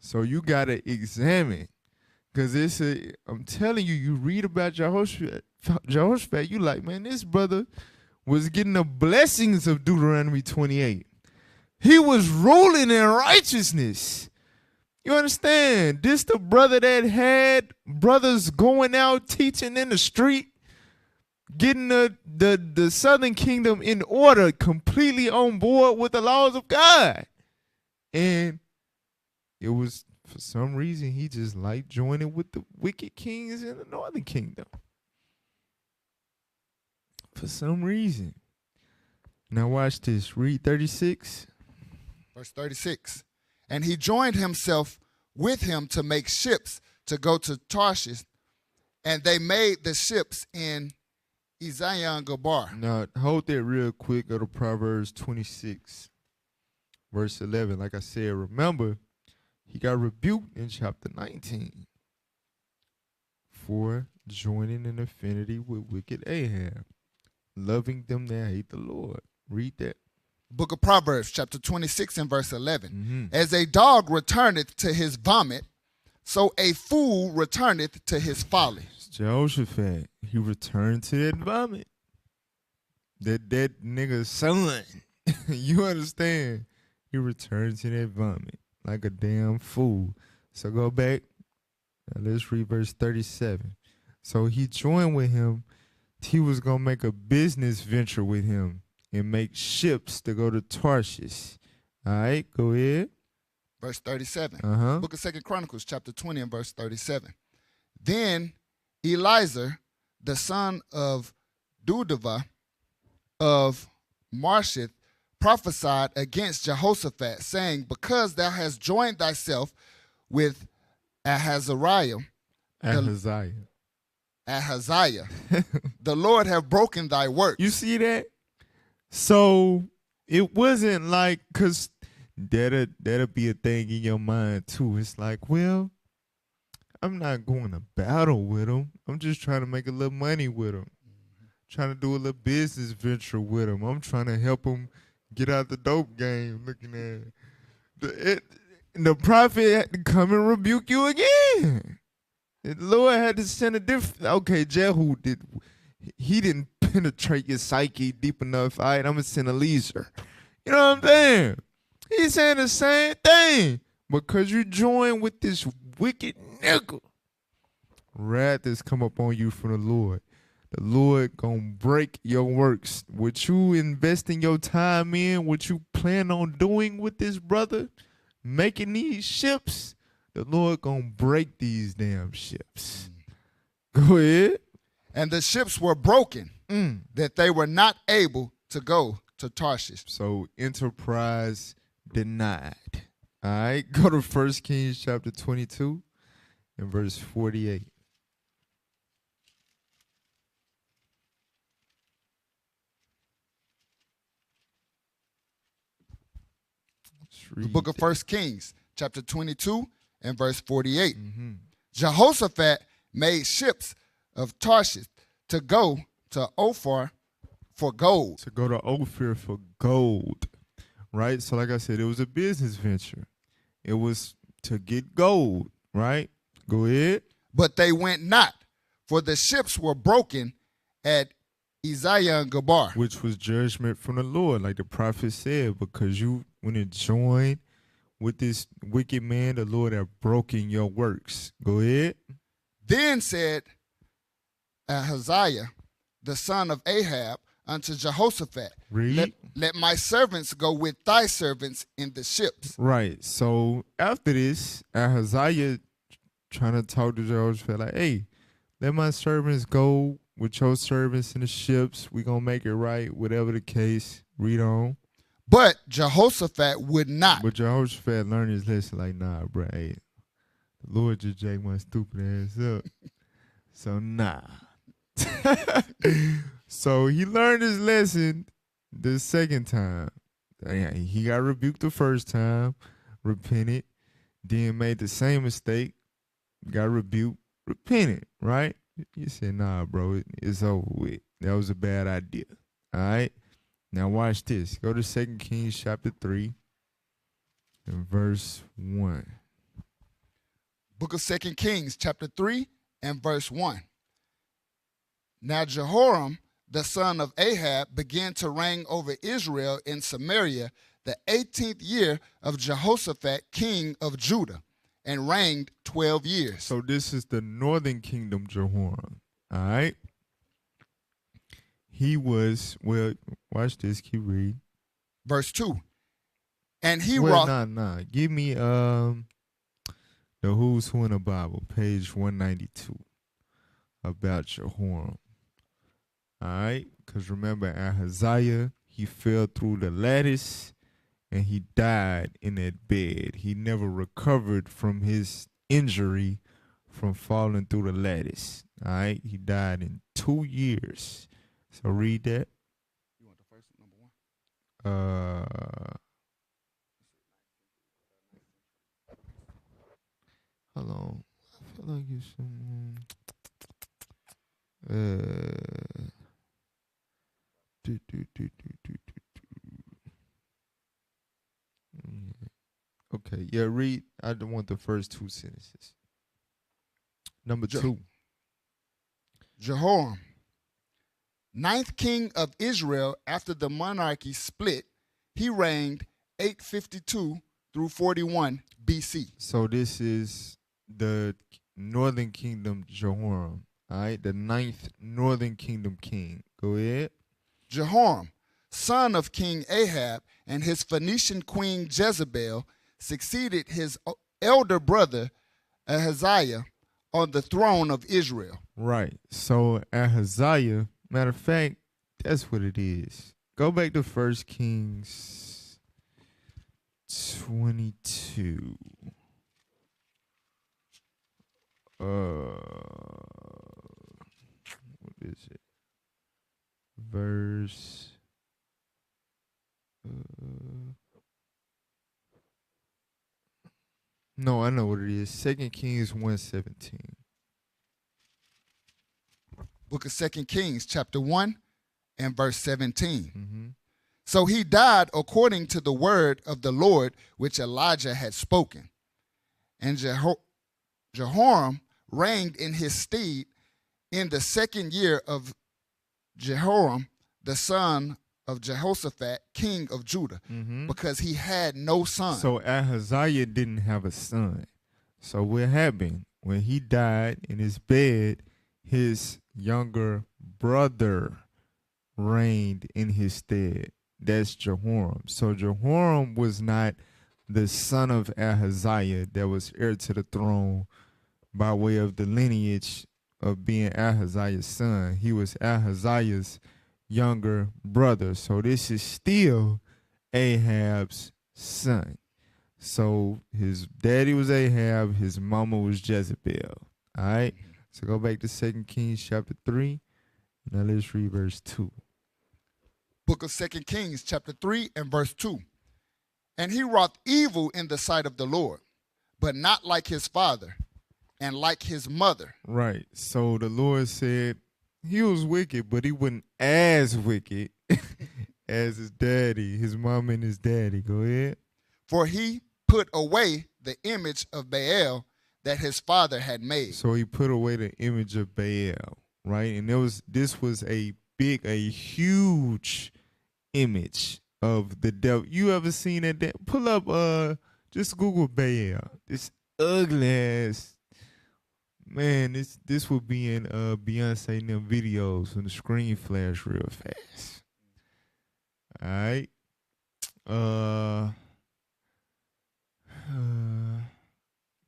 So you gotta examine. Cause I'm telling you, you read about Jehoshaphat, you like, man, this brother was getting the blessings of Deuteronomy 28. He was ruling in righteousness. You understand? This the brother that had brothers going out teaching in the street, getting the southern kingdom in order, completely on board with the laws of God. And it was, for some reason, he just liked joining with the wicked kings in the northern kingdom. For some reason. Now watch this. Read 36. Verse 36. And he joined himself with him to make ships to go to Tarshish, and they made the ships in Ezion-Geber. Now, hold that real quick. Go to Proverbs 26, verse 11. Like I said, remember, he got rebuked in chapter 19 for joining in affinity with wicked Ahab, loving them that hate the Lord. Read that. Book of Proverbs, chapter 26 and verse 11. As a dog returneth to his vomit, so a fool returneth to his folly. Jehoshaphat, he returned to that vomit. That nigga's son. You understand? He returned to that vomit like a damn fool. So go back. Now let's read verse 37. So he joined with him. He was going to make a business venture with him and make ships to go to Tarshish. All right, go ahead. Verse 37. Book of 2 Chronicles, chapter 20 and verse 37. Then Eliezer, the son of Dudava of Marsheth, prophesied against Jehoshaphat, saying, because thou hast joined thyself with Ahaziah, the Lord have broken thy work. You see that? So it wasn't like, because that'll be a thing in your mind too. It's like, well, I'm not going to battle with him. I'm just trying to make a little money with him. Trying to do a little business venture with him. I'm trying to help him get out the dope game. Looking at the prophet had to come and rebuke you again. The Lord had to send a different. Okay, Jehu didn't penetrate your psyche deep enough. All right, I'm gonna send Eliezer. You know what I'm saying? He's saying the same thing because you join with this wicked nigga. Wrath has come upon you from the Lord. The Lord gonna break your works. What you investing your time in, what you plan on doing with this brother, making these ships, the Lord gonna break these damn ships. Go ahead. And the ships were broken, that they were not able to go to Tarshish. So enterprise denied. All right, go to 1 Kings chapter 22 and verse 48. The book of 1 Kings, chapter 22 and verse 48. Jehoshaphat made ships of Tarshish to go to Ophir for gold. To go to Ophir for gold, right? So like I said, it was a business venture. It was to get gold, right? Go ahead. But they went not, for the ships were broken at Ezion-Geber. Which was judgment from the Lord, like the prophet said, because you, when it joined with this wicked man, the Lord have broken your works. Go ahead. Then said Ahaziah, the son of Ahab, unto Jehoshaphat, let my servants go with thy servants in the ships. Right. So after this, Ahaziah trying to talk to Jehoshaphat like, hey, let my servants go with your servants in the ships. We gonna make it right, whatever the case. Read on. But Jehoshaphat would not. But Jehoshaphat learned his lesson like, nah, bro, hey, the Lord just jacked my stupid ass up. So nah. So he learned his lesson the second time. He got rebuked the first time, repented, then made the same mistake, got rebuked, repented, right? He said, nah, bro, it's over with. That was a bad idea. All right? Now watch this. Go to 2 Kings chapter 3 and verse 1. Book of 2 Kings, chapter 3 and verse 1. Now Jehoram, the son of Ahab, began to reign over Israel in Samaria the 18th year of Jehoshaphat, king of Judah, and reigned 12 years. So this is the northern kingdom Jehoram. All right. He was, well, watch this, keep reading. Verse 2. And he well, wrought. Give me the who's who in the Bible, page 192, about Jehoram. All right, because remember Ahaziah, he fell through the lattice and he died in that bed. He never recovered from his injury from falling through the lattice. All right, he died in 2 years. So read that. You want the first number 1? Hold on. I feel like it's some. Okay, yeah, read. I don't want the first 2 sentences. Number 2. Jehoram, 9th king of Israel after the monarchy split, he reigned 852 through 41 BC. So this is the northern kingdom Jehoram. All right, the 9th northern kingdom king. Go ahead. Jehoram, son of King Ahab, and his Phoenician queen Jezebel succeeded his elder brother Ahaziah on the throne of Israel. Right. So Ahaziah, matter of fact, that's what it is. Go back to 1 Kings 22. What is it? Verse. No, I know what it is. 2 Kings 1:17. Book of 2 Kings, chapter 1 and verse 17. Mm-hmm. So he died according to the word of the Lord, which Elijah had spoken. And Jehoram reigned in his stead in the 2nd year of Jehoram, the son of Jehoshaphat, king of Judah, because he had no son. So Ahaziah didn't have a son. So what happened? When he died in his bed, his younger brother reigned in his stead. That's Jehoram. So Jehoram was not the son of Ahaziah that was heir to the throne by way of the lineage of being Ahaziah's son. He was Ahaziah's younger brother. So this is still Ahab's son. So his daddy was Ahab, his mama was Jezebel. All right? So go back to 2 Kings chapter 3. Now let's read verse 2. Book of 2 Kings chapter 3 and verse 2. And he wrought evil in the sight of the Lord, but not like his father and like his mother. Right. So the Lord said he was wicked, but he wasn't as wicked as his daddy, his mom and his daddy. Go ahead. For he put away the image of Baal that his father had made. So he put away the image of Baal, right? And this was a huge image of the devil. You ever seen that? Pull up, just Google Baal. This ugly ass. Man, this would be in Beyonce and them videos when the screen flash real fast. All right.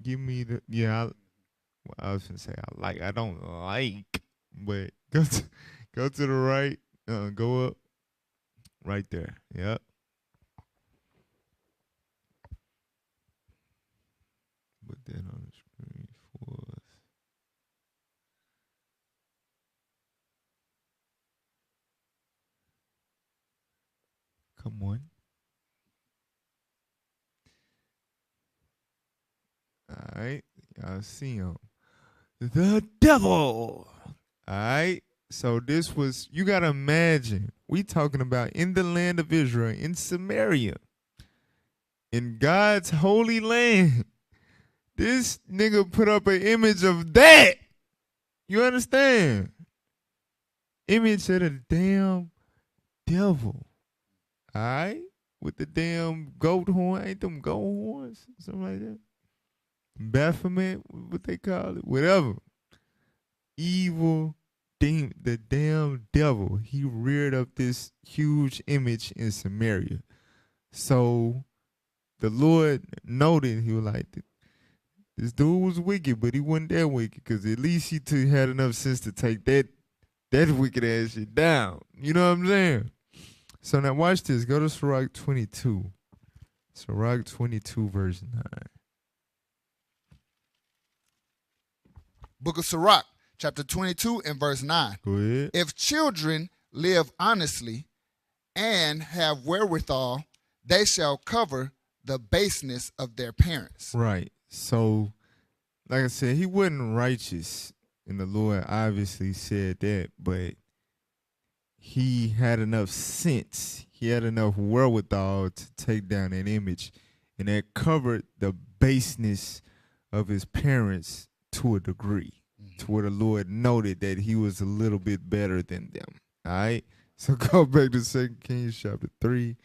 Give me the I was gonna say I don't like, but go to the right. Go up. Right there. Yep. Put that on the screen for us. Come on. All right. Y'all see him. The devil. All right. So this was, you got to imagine, we talking about in the land of Israel, in Samaria, in God's holy land. This nigga put up an image of that. You understand? Image of the damn devil. All right? With the damn goat horn. Ain't them goat horns? Something like that. Baphomet, what they call it? Whatever. Evil demon, the damn devil. He reared up this huge image in Samaria. So the Lord noted, he was like, this dude was wicked, but he wasn't that wicked, because at least he had enough sense to take that wicked ass shit down. You know what I'm saying? So now watch this. Go to Sirach 22. Sirach 22 verse 9. Book of Sirach, chapter 22 and verse 9. Go ahead. If children live honestly and have wherewithal, they shall cover the baseness of their parents. Right. So, like I said, he wasn't righteous, and the Lord obviously said that, but he had enough sense. He had enough wherewithal to take down that image, and that covered the baseness of his parents to a degree, to where the Lord noted that he was a little bit better than them. All right? So go back to 2 Kings chapter 3,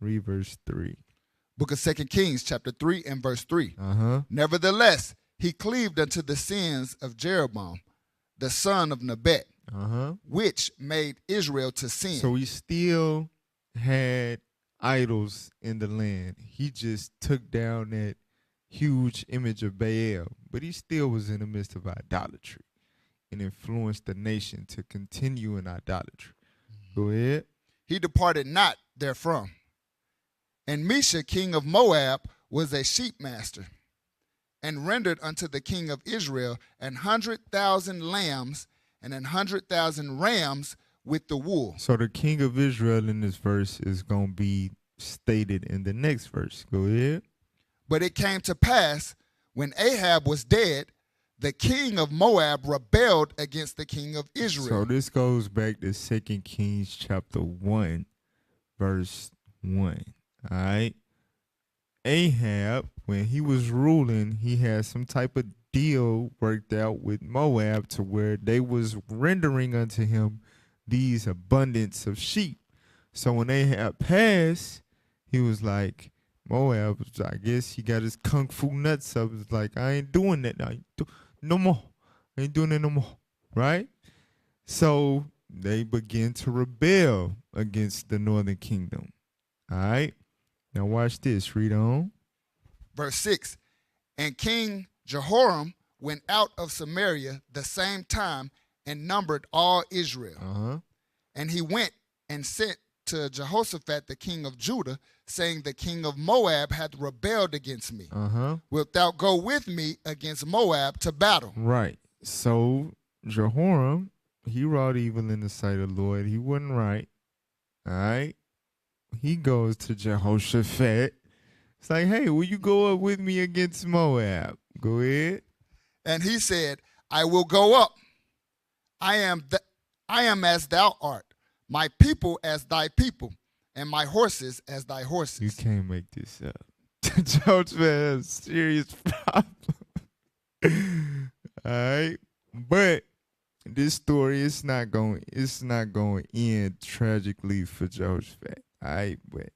read verse 3. Book of 2 Kings, chapter 3 and verse 3. Nevertheless, he cleaved unto the sins of Jeroboam, the son of Nebat, which made Israel to sin. So he still had idols in the land. He just took down that huge image of Baal, but he still was in the midst of idolatry and influenced the nation to continue in idolatry. Go ahead. He departed not therefrom. And Mesha, king of Moab, was a sheep master, and rendered unto the king of Israel 100,000 lambs and 100,000 rams with the wool. So the king of Israel in this verse is going to be stated in the next verse. Go ahead. But it came to pass, when Ahab was dead, the king of Moab rebelled against the king of Israel. So this goes back to 2 Kings chapter 1, verse 1. All right. Ahab, when he was ruling, he had some type of deal worked out with Moab to where they was rendering unto him these abundance of sheep. So when Ahab passed, he was like, Moab, I guess he got his kung fu nuts up. It's like, I ain't doing that no more. I ain't doing it no more. Right? So they begin to rebel against the northern kingdom. All right. Now watch this. Read on. Verse 6. And King Jehoram went out of Samaria the same time and numbered all Israel. And he went and sent to Jehoshaphat, the king of Judah, saying, the king of Moab hath rebelled against me. Wilt thou go with me against Moab to battle? Right. So Jehoram, he wrought evil in the sight of the Lord. He wasn't right. All right. He goes to Jehoshaphat. It's like, hey, will you go up with me against Moab? Go ahead. And he said, I will go up. I am as thou art, my people as thy people, and my horses as thy horses. You can't make this up. Jehoshaphat has a serious problem. All right. But this story, it's not going to end tragically for Jehoshaphat. All right, but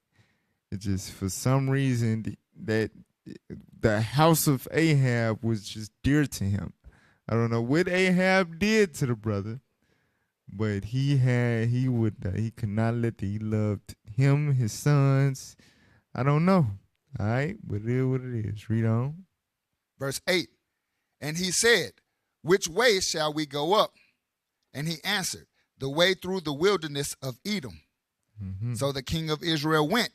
it just, for some reason, that the house of Ahab was just dear to him. I don't know what Ahab did to the brother, but he could not let he loved him, his sons. I don't know. All right, but it is what it is. Read on. Verse 8. And he said, which way shall we go up? And he answered, the way through the wilderness of Edom. So the king of Israel went,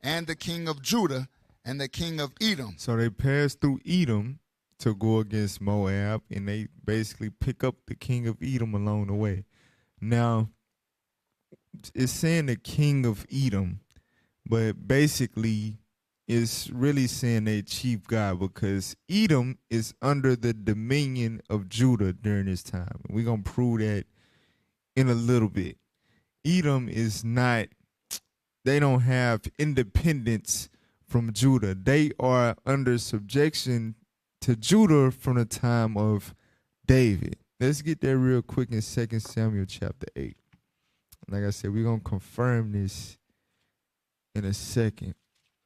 and the king of Judah, and the king of Edom. So they passed through Edom to go against Moab, and they basically pick up the king of Edom along the way. Now, it's saying the king of Edom, but basically it's really saying a chief god, because Edom is under the dominion of Judah during this time. We're going to prove that in a little bit. Edom is not, they don't have independence from Judah. They are under subjection to Judah from the time of David. Let's get there real quick in 2 Samuel chapter 8. Like I said, we're going to confirm this in a second.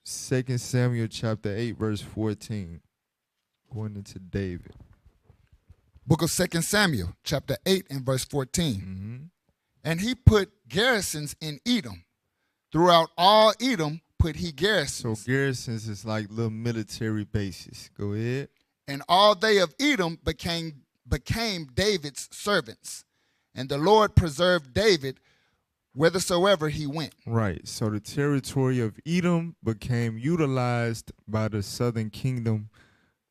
2 Samuel chapter 8, verse 14. Going into David. Book of 2 Samuel, chapter 8 and verse 14. Mm-hmm. And he put garrisons in Edom. Throughout all Edom put he garrisons. So garrisons is like little military bases. Go ahead. And all they of Edom became David's servants. And the Lord preserved David whithersoever he went. Right. So the territory of Edom became utilized by the southern kingdom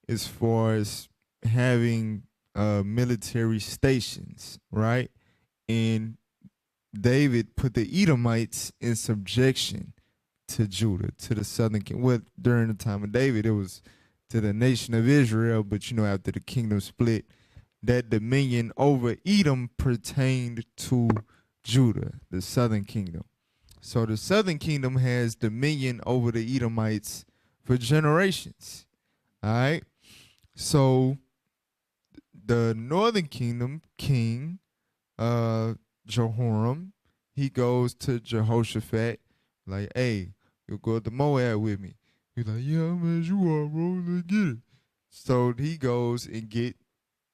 as far as having military stations, right? And David put the Edomites in subjection to Judah, to the southern kingdom. Well, during the time of David, it was to the nation of Israel, but after the kingdom split, that dominion over Edom pertained to Judah, the southern kingdom. So the southern kingdom has dominion over the Edomites for generations. All right. So the northern kingdom king, Jehoram, he goes to Jehoshaphat, like, hey, you'll go to Moab with me. He's like, yeah, man, you are, bro. Let's get it. So he goes and get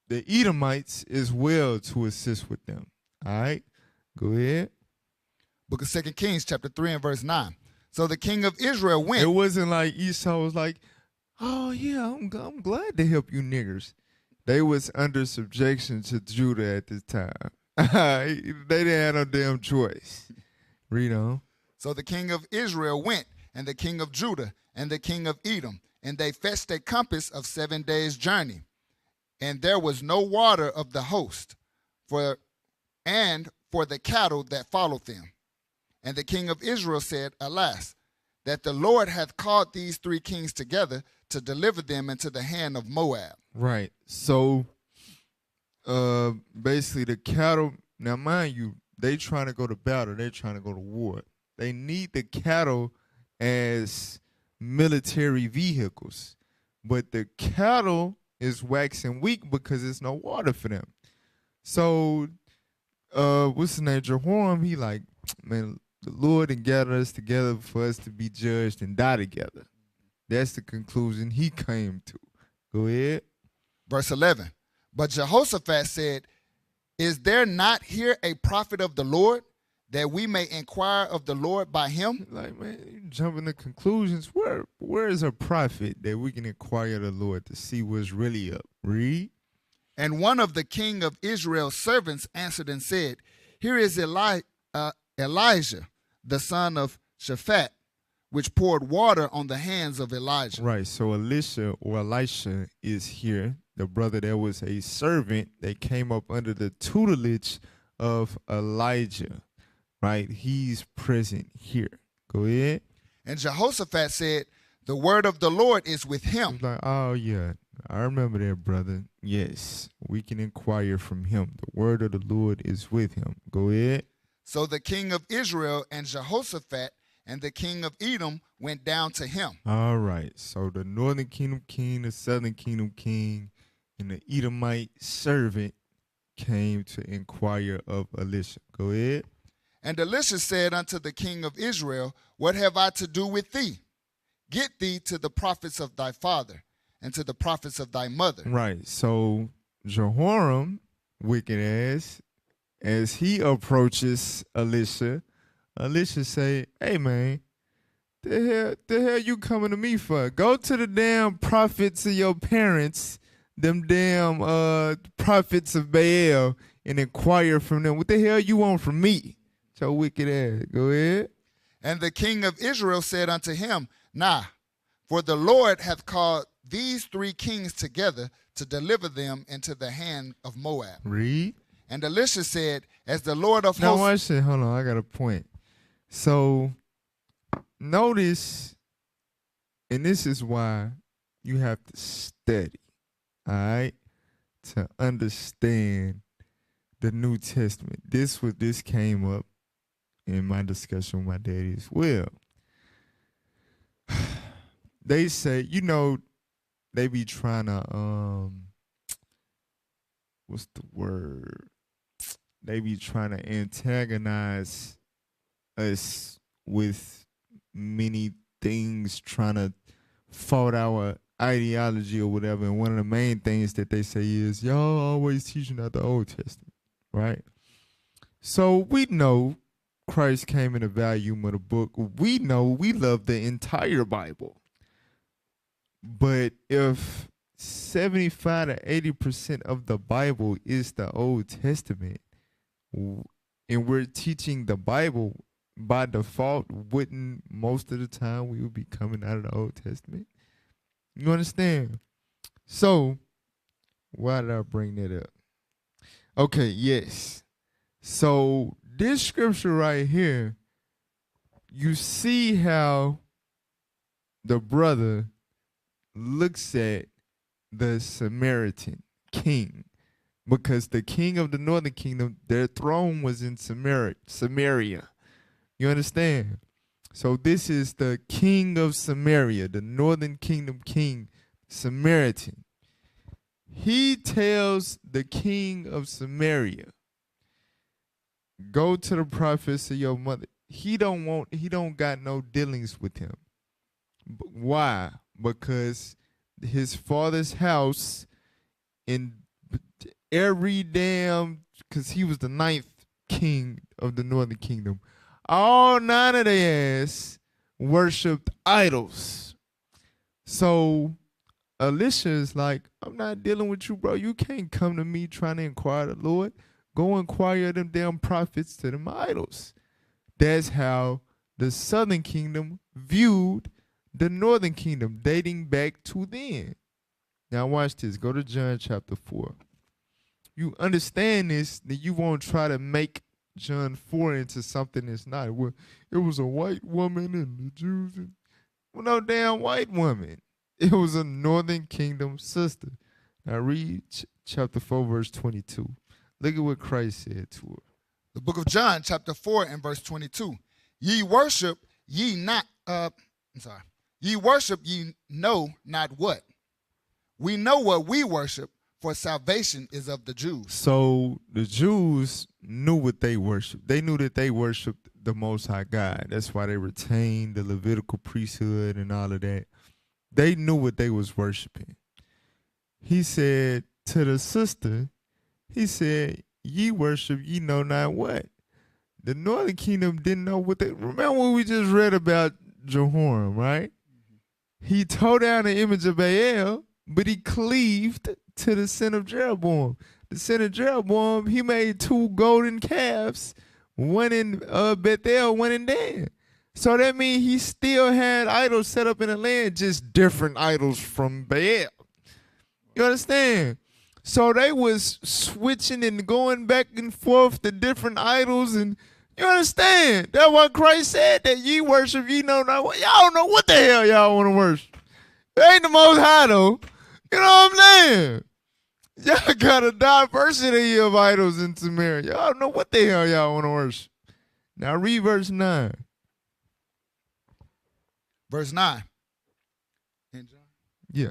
the Edomites as well to assist with them. All right, go ahead. Book of 2 Kings, chapter 3 and verse 9. So the king of Israel went. It wasn't like Esau was like, oh, yeah, I'm glad to help you niggers. They was under subjection to Judah at this time. They didn't have no damn choice. Read on. So the king of Israel went, and the king of Judah, and the king of Edom, and they fetched a compass of 7 days' journey. And there was no water of the host, for the cattle that followed them. And the king of Israel said, alas, that the Lord hath called these 3 kings together to deliver them into the hand of Moab. Right. So basically the cattle, now mind you, they trying to go to battle, they trying to go to war. They need the cattle as military vehicles. But the cattle is waxing weak because there's no water for them. So what's his name? Jehoram, he like, man, the Lord had gathered us together for us to be judged and die together. That's the conclusion he came to. Go ahead. Verse 11. But Jehoshaphat said, is there not here a prophet of the Lord, that we may inquire of the Lord by him? Like, man, you jumping to conclusions. Where is a prophet that we can inquire of the Lord to see what's really up? Read. And one of the king of Israel's servants answered and said, here is Elijah, the son of Shaphat, which poured water on the hands of Elijah. Right, so Elisha is here, the brother that was a servant that came up under the tutelage of Elijah. Right, he's present here. Go ahead. And Jehoshaphat said, the word of the Lord is with him. He's like, oh yeah, I remember that, brother. Yes, we can inquire from him. The word of the Lord is with him. Go ahead. So the king of Israel and Jehoshaphat and the king of Edom went down to him. All right, so the northern kingdom king, the southern kingdom king, and the Edomite servant came to inquire of Elisha. Go ahead. And Elisha said unto the king of Israel, what have I to do with thee? Get thee to the prophets of thy father and to the prophets of thy mother. Right. So Jehoram, wicked ass, as he approaches Elisha say, hey man, the hell you coming to me for? Go to the damn prophets of your parents, them damn prophets of Baal, and inquire from them. What the hell you want from me? Your wicked ass. Go ahead. And the king of Israel said unto him, nah, for the Lord hath called these 3 kings together to deliver them into the hand of Moab. Read. And Elisha said, as the Lord of now hosts. Watch it. Hold on, I got a point. So notice, and this is why you have to study, all right, to understand the New Testament. This came up in my discussion with my daddy as well. They say, they be trying to what's the word? They be trying to antagonize us with many things, trying to fault our ideology or whatever. And one of the main things that they say is, y'all always teaching out the Old Testament, right? So we know Christ came in the volume of the book. We know we love the entire Bible. But if 75 to 80% of the Bible is the Old Testament, and we're teaching the Bible, by default, wouldn't most of the time we would be coming out of the Old Testament? You understand? So, why did I bring that up? Okay, yes. So, this scripture right here, you see how the brother looks at the Samaritan king, because the king of the northern kingdom, their throne was in Samaria. You understand? So this is the king of Samaria, the northern kingdom king, Samaritan. He tells the king of Samaria, go to the prophets of your mother. He don't got no dealings with him. Why? Because his father's house, in every damn, because he was the 9th king of the northern kingdom, all 9 of their ass worshipped idols. So Elisha is like, I'm not dealing with you, bro. You can't come to me trying to inquire the Lord. Go inquire them damn prophets to them idols. That's how the southern kingdom viewed the northern kingdom, dating back to then. Now watch this. Go to John chapter 4. You understand this, then you won't try to make John 4 into something it's not. Well, it was a white woman and the Jews. Well, no damn white woman. It was a northern kingdom sister. Now read chapter 4, verse 22. Look at what Christ said to her. The book of John, chapter 4 and verse 22. Ye worship, ye not, Ye worship, ye know not what. We know what we worship, for salvation is of the Jews. So the Jews knew what they worshiped. They knew that they worshiped the Most High God. That's why they retained the Levitical priesthood and all of that. They knew what they was worshiping. He said to the sister, he said, ye worship, ye know not what. The northern kingdom didn't know what they, remember what we just read about Jehorams, right? He tore down the image of Baal, but he cleaved to the sin of Jeroboam. The sin of Jeroboam, he made 2 golden calves, one in Bethel, one in Dan. So that means he still had idols set up in the land, just different idols from Baal. You understand? So they was switching and going back and forth to different idols, and you understand? That's why Christ said that ye worship, ye know not what. Y'all don't know what the hell y'all want to worship. It ain't the Most High, though. You know what I'm saying? Y'all got a diversity of idols in Samaria. Y'all don't know what the hell y'all want to worship. Now read verse 9. Verse 9. Yeah.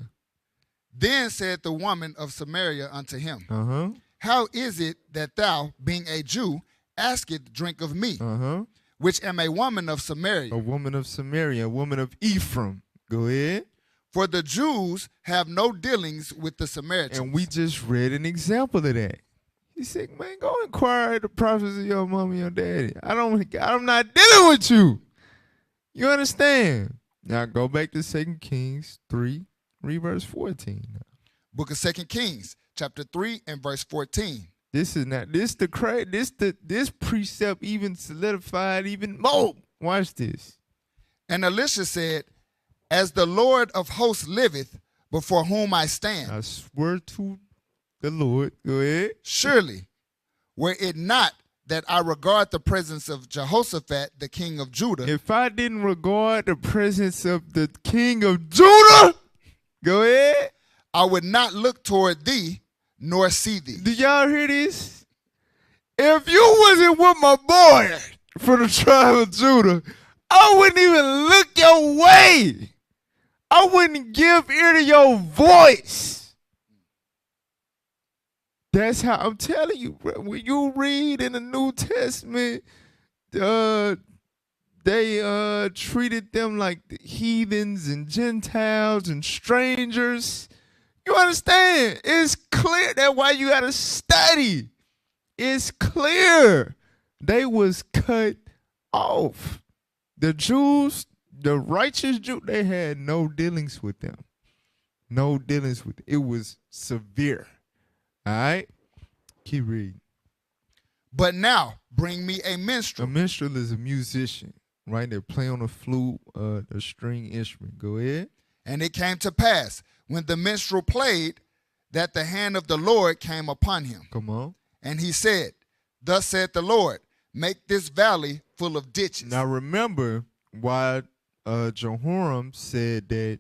Then said the woman of Samaria unto him, Uh-huh. how is it that thou, being a Jew, askest drink of me, Uh-huh. which am a woman of Samaria? A woman of Samaria, a woman of Ephraim. Go ahead. For the Jews have no dealings with the Samaritans. And we just read an example of that. He said, man, go inquire at the prophets of your mom and your daddy. I'm not dealing with you. You understand? Now go back to 2 Kings 3, read verse 14. Book of 2 Kings, chapter 3 and verse 14. This precept even solidified even more. Watch this. And Elisha said, as the Lord of hosts liveth, before whom I stand, I swear to the Lord. Go ahead. surely, were it not that I regard the presence of Jehoshaphat, the king of Judah, If I didn't regard the presence of the king of Judah, go ahead. I would not look toward thee, nor see thee. Do y'all hear this? If you wasn't with my boy from the tribe of Judah, I wouldn't even look your way. I wouldn't give ear to your voice. That's how I'm telling you, bro. When you read in the New Testament, they treated them like the heathens and Gentiles and strangers. You understand? It's clear. That's why you gotta study. It's clear. They was cut off. The Jews, the righteous Jew, they had no dealings with them. No dealings with them. It was severe. All right? Keep reading. But now bring me a A minstrel. minstrel is a musician, right? They play on a flute, a string instrument. Go ahead. And it came to pass, when the minstrel played, that the hand of the Lord came upon him. Come on. And he said, Thus saith the Lord, make this valley full of ditches. Now remember why Jehorams said that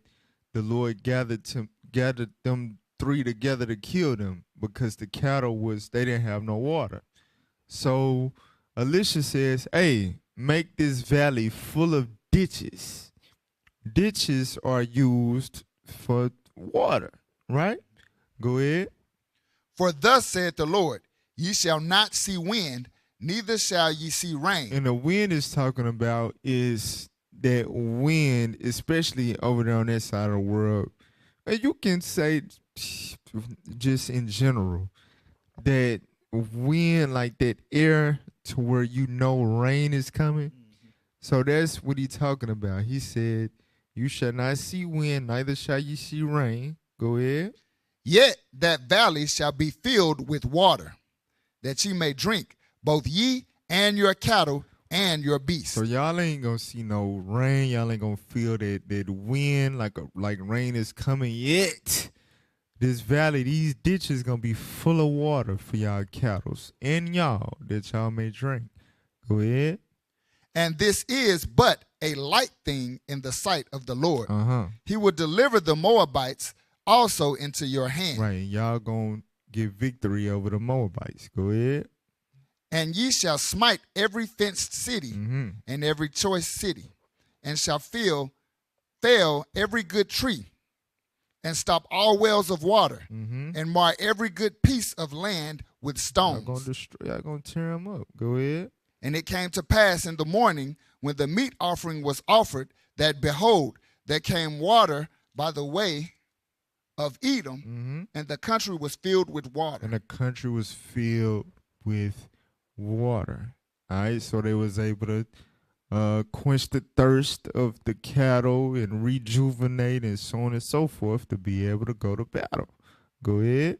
the Lord gathered them three together to kill them, because the cattle they didn't have no water. So Elisha says, hey, make this valley full of ditches. Ditches are used for water, right? Go ahead. For thus saith the Lord, ye shall not see wind, neither shall ye see rain. And the wind is talking about is that wind, especially over there on that side of the world. And you can say just in general that wind, like that air to where you know rain is coming. So that's what he's talking about. He said, you shall not see wind, neither shall you see rain. Go ahead. Yet that valley shall be filled with water, that ye may drink, both ye and your cattle and your beasts. So y'all ain't gonna see no rain. Y'all ain't gonna feel that wind like rain is coming yet. This valley, these ditches gonna be full of water for y'all cattle and y'all, that y'all may drink. Go ahead. And this is but a light thing in the sight of the Lord. He will deliver the Moabites also into your hand. Right, y'all gonna get victory over the Moabites. Go ahead. And ye shall smite every fenced city and every choice city, and shall fell every good tree, and stop all wells of water, and mar every good piece of land with stones. Y'all gonna destroy, y'all gonna tear them up. Go ahead. And it came to pass in the morning, when the meat offering was offered, that behold, there came water by the way of Edom, and the country was filled with water. And the country was filled with water. All right, so they was able to quench the thirst of the cattle and rejuvenate and so on and so forth to be able to go to battle. Go ahead.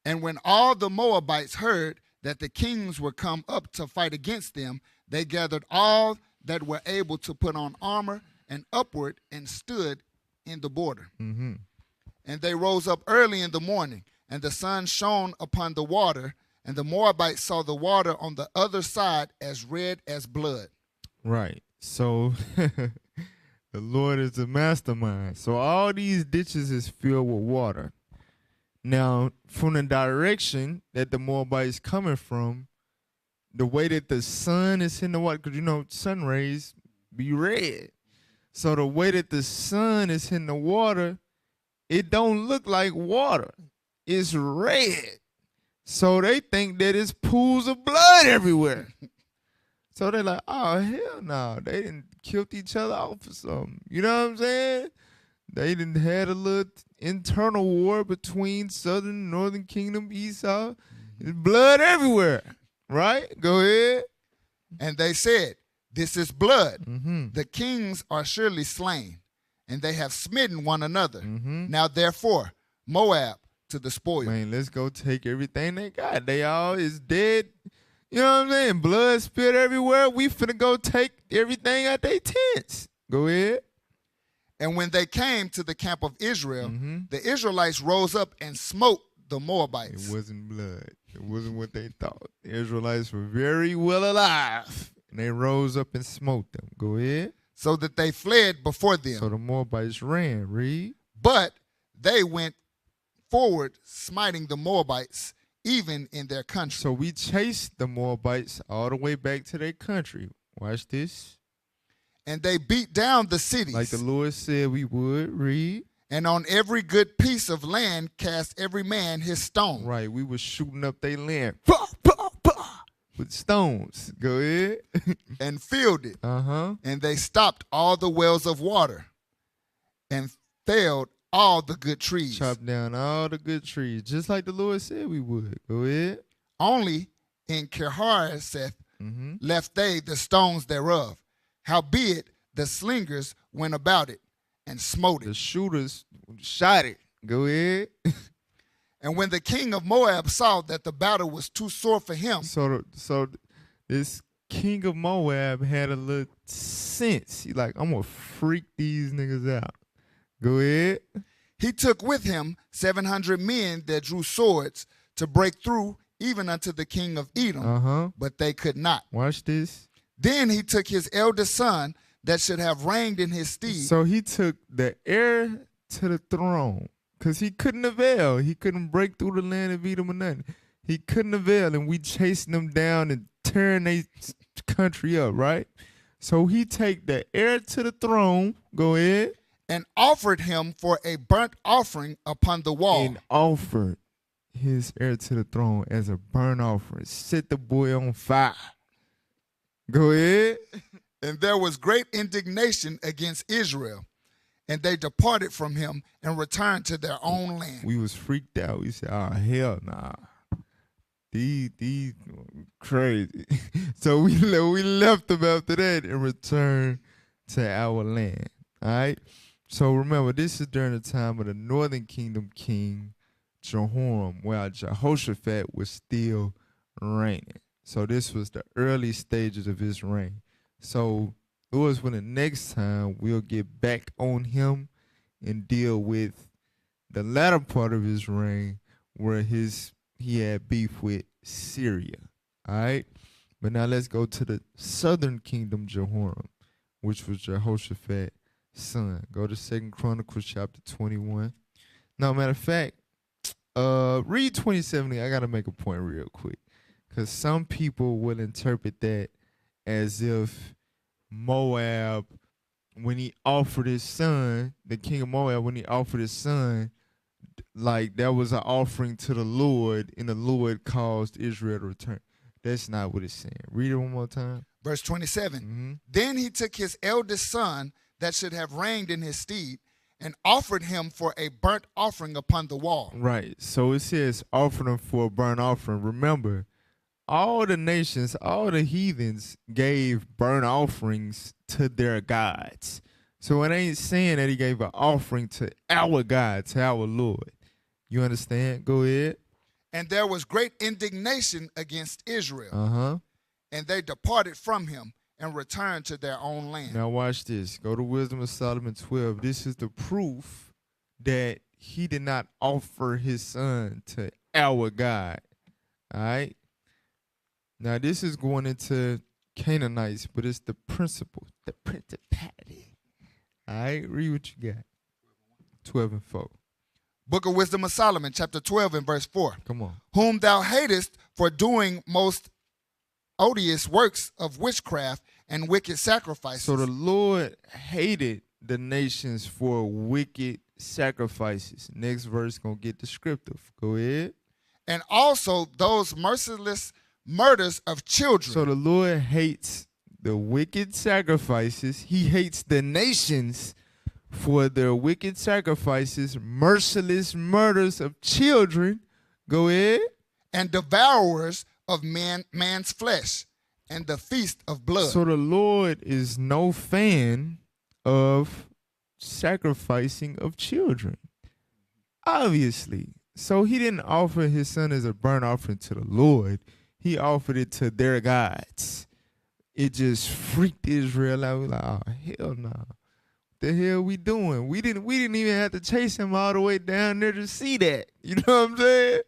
And when all the Moabites heard that the kings were come up to fight against them, they gathered all that were able to put on armor and upward and stood in the border. And they rose up early in the morning, and the sun shone upon the water, and the Moabites saw the water on the other side as red as blood. Right. So the Lord is the mastermind. So all these ditches is filled with water. Now, from the direction that the Moabites coming from, the way that the sun is in the water, because you know sun rays be red. So the way that the sun is in the water, it don't look like water. It's red. So they think that it's pools of blood everywhere. So they're like, oh, hell no. They didn't killed each other off or something. You know what I'm saying? They didn't had a little internal war between Southern and Northern Kingdom, Esau. There's blood everywhere. Right? Go ahead. And they said, this is blood. The kings are surely slain, and they have smitten one another. Now, therefore, Moab to the spoil. Man, let's go take everything they got. They all is dead. You know what I'm saying? Blood spilled everywhere. We finna go take everything out their tents. Go ahead. And when they came to the camp of Israel, the Israelites rose up and smote the Moabites. It wasn't blood. It wasn't what they thought. The Israelites were very well alive, and they rose up and smote them. Go ahead. So that they fled before them. So the Moabites ran. Read. But they went forward, smiting the Moabites, even in their country. So we chased the Moabites all the way back to their country. Watch this. And they beat down the cities. Like the Lord said we would. Read. And on every good piece of land cast every man his stone. Right, we was shooting up their land. Bah, bah, bah, with stones. Go ahead. And filled it. Uh-huh. And they stopped all the wells of water. And felled all the good trees. Chopped down all the good trees, just like the Lord said we would. Go ahead. Only in Jehorams left they the stones thereof. Howbeit the slingers went about it and smote it. The shooters shot it. Go ahead. And when the king of Moab saw that the battle was too sore for him. So this king of Moab had a little sense. He like, I'm going to freak these niggas out. Go ahead. He took with him 700 men that drew swords to break through even unto the king of Edom, but they could not. Watch this. Then he took his eldest son that should have reigned in his stead. So he took the heir to the throne because he couldn't avail. He couldn't break through the land of Edom or nothing. He couldn't avail, and we chasing them down and tearing their country up, right? So he take the heir to the throne. Go ahead. And offered him for a burnt offering upon the wall. And offered his heir to the throne as a burnt offering. Set the boy on fire. Go ahead. And there was great indignation against Israel. And they departed from him and returned to their own land. We was freaked out. We said, oh, hell nah. These crazy. So we left them after that and returned to our land. All right? So remember, this is during the time of the northern kingdom king Jehoram, while Jehoshaphat was still reigning. So this was the early stages of his reign. So it was when the next time we'll get back on him and deal with the latter part of his reign where he had beef with Syria. All right? But now let's go to the southern kingdom Jehoram, which was Jehoshaphat's son. Go to 2 Chronicles chapter 21. Now, matter of fact, read 2070. I got to make a point real quick. Because some people will interpret that as if Moab, when he offered his son, the king of Moab, when he offered his son, like that was an offering to the Lord, and the Lord caused Israel to return. That's not what it's saying. Read it one more time. Verse 27. Then he took his eldest son that should have reigned in his stead and offered him for a burnt offering upon the wall. Right. So it says offered him for a burnt offering. Remember, all the nations, all the heathens gave burnt offerings to their gods. So it ain't saying that he gave an offering to our God, to our Lord. You understand? Go ahead. And there was great indignation against Israel. And they departed from him and returned to their own land. Now watch this. Go to Wisdom of Solomon 12. This is the proof that he did not offer his son to our God. All right? Now this is going into Canaanites, but it's the principle, the principality. All right? Read what you got. 12 and 4. Book of Wisdom of Solomon, chapter 12 and verse 4. Come on. Whom thou hatest for doing most odious works of witchcraft and wicked sacrifices. So the Lord hated the nations for wicked sacrifices. Next verse gonna get descriptive. Go ahead. And also those merciless murders of children. So the Lord hates the wicked sacrifices. He hates the nations for their wicked sacrifices, merciless murders of children. Go ahead. And devourers of man's flesh and the feast of blood. So the Lord is no fan of sacrificing of children. Obviously. So he didn't offer his son as a burnt offering to the Lord. He offered it to their gods. It just freaked Israel out. We're like, oh, hell no. What the hell we doing? We didn't even have to chase him all the way down there to see that. You know what I'm saying?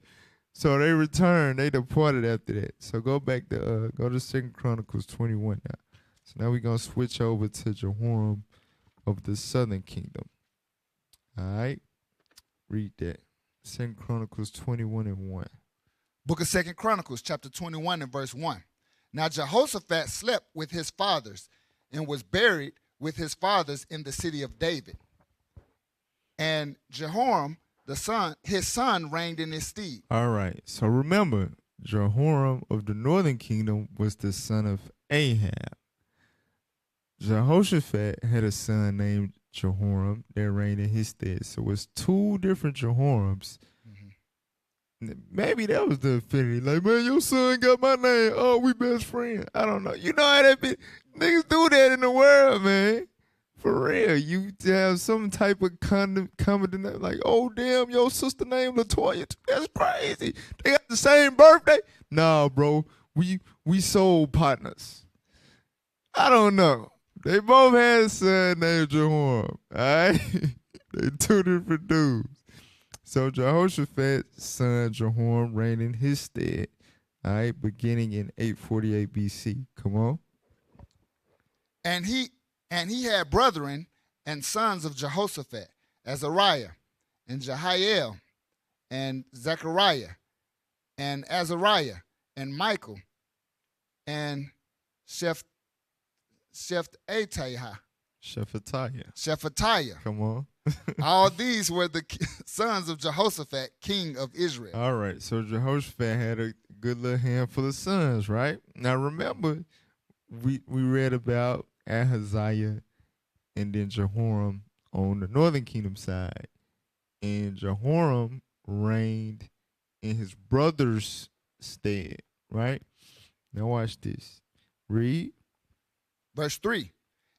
So they returned. They departed after that. So go back to go to 2 Chronicles 21 now. So now we're gonna switch over to Jehoram of the southern kingdom. All right, read that. 2 Chronicles 21 and 1. Book of 2 Chronicles, chapter 21 and verse 1. Now Jehoshaphat slept with his fathers and was buried with his fathers in the city of David. And Jehoram, his son, reigned in his stead. All right. So remember, Jehoram of the northern kingdom was the son of Ahab. Jehoshaphat had a son named Jehoram that reigned in his stead. So it's two different Jehorams. Maybe that was the affinity. Like, man, your son got my name. Oh, we best friends. I don't know. You know how that be? Niggas do that in the world, man. For real. You have some type of comment like, oh, damn, your sister named LaToya. That's crazy. They got the same birthday. Nah, bro. We soul partners. I don't know. They both had a son named Jehoram. All right? They two different dudes. So Jehoshaphat's son Jehoram reigned in his stead, all right, beginning in 848 BC. Come on. And he had brethren and sons of Jehoshaphat, Azariah, and Jehiel, and Zechariah, and Azariah, and Michael, and Shephatiah. Come on. All these were the sons of Jehoshaphat, king of Israel. All right, so Jehoshaphat had a good little handful of sons, right? Now remember, we read about Ahaziah and then Jehoram on the northern kingdom side. And Jehoram reigned in his brother's stead, right? Now watch this. Read. Verse 3.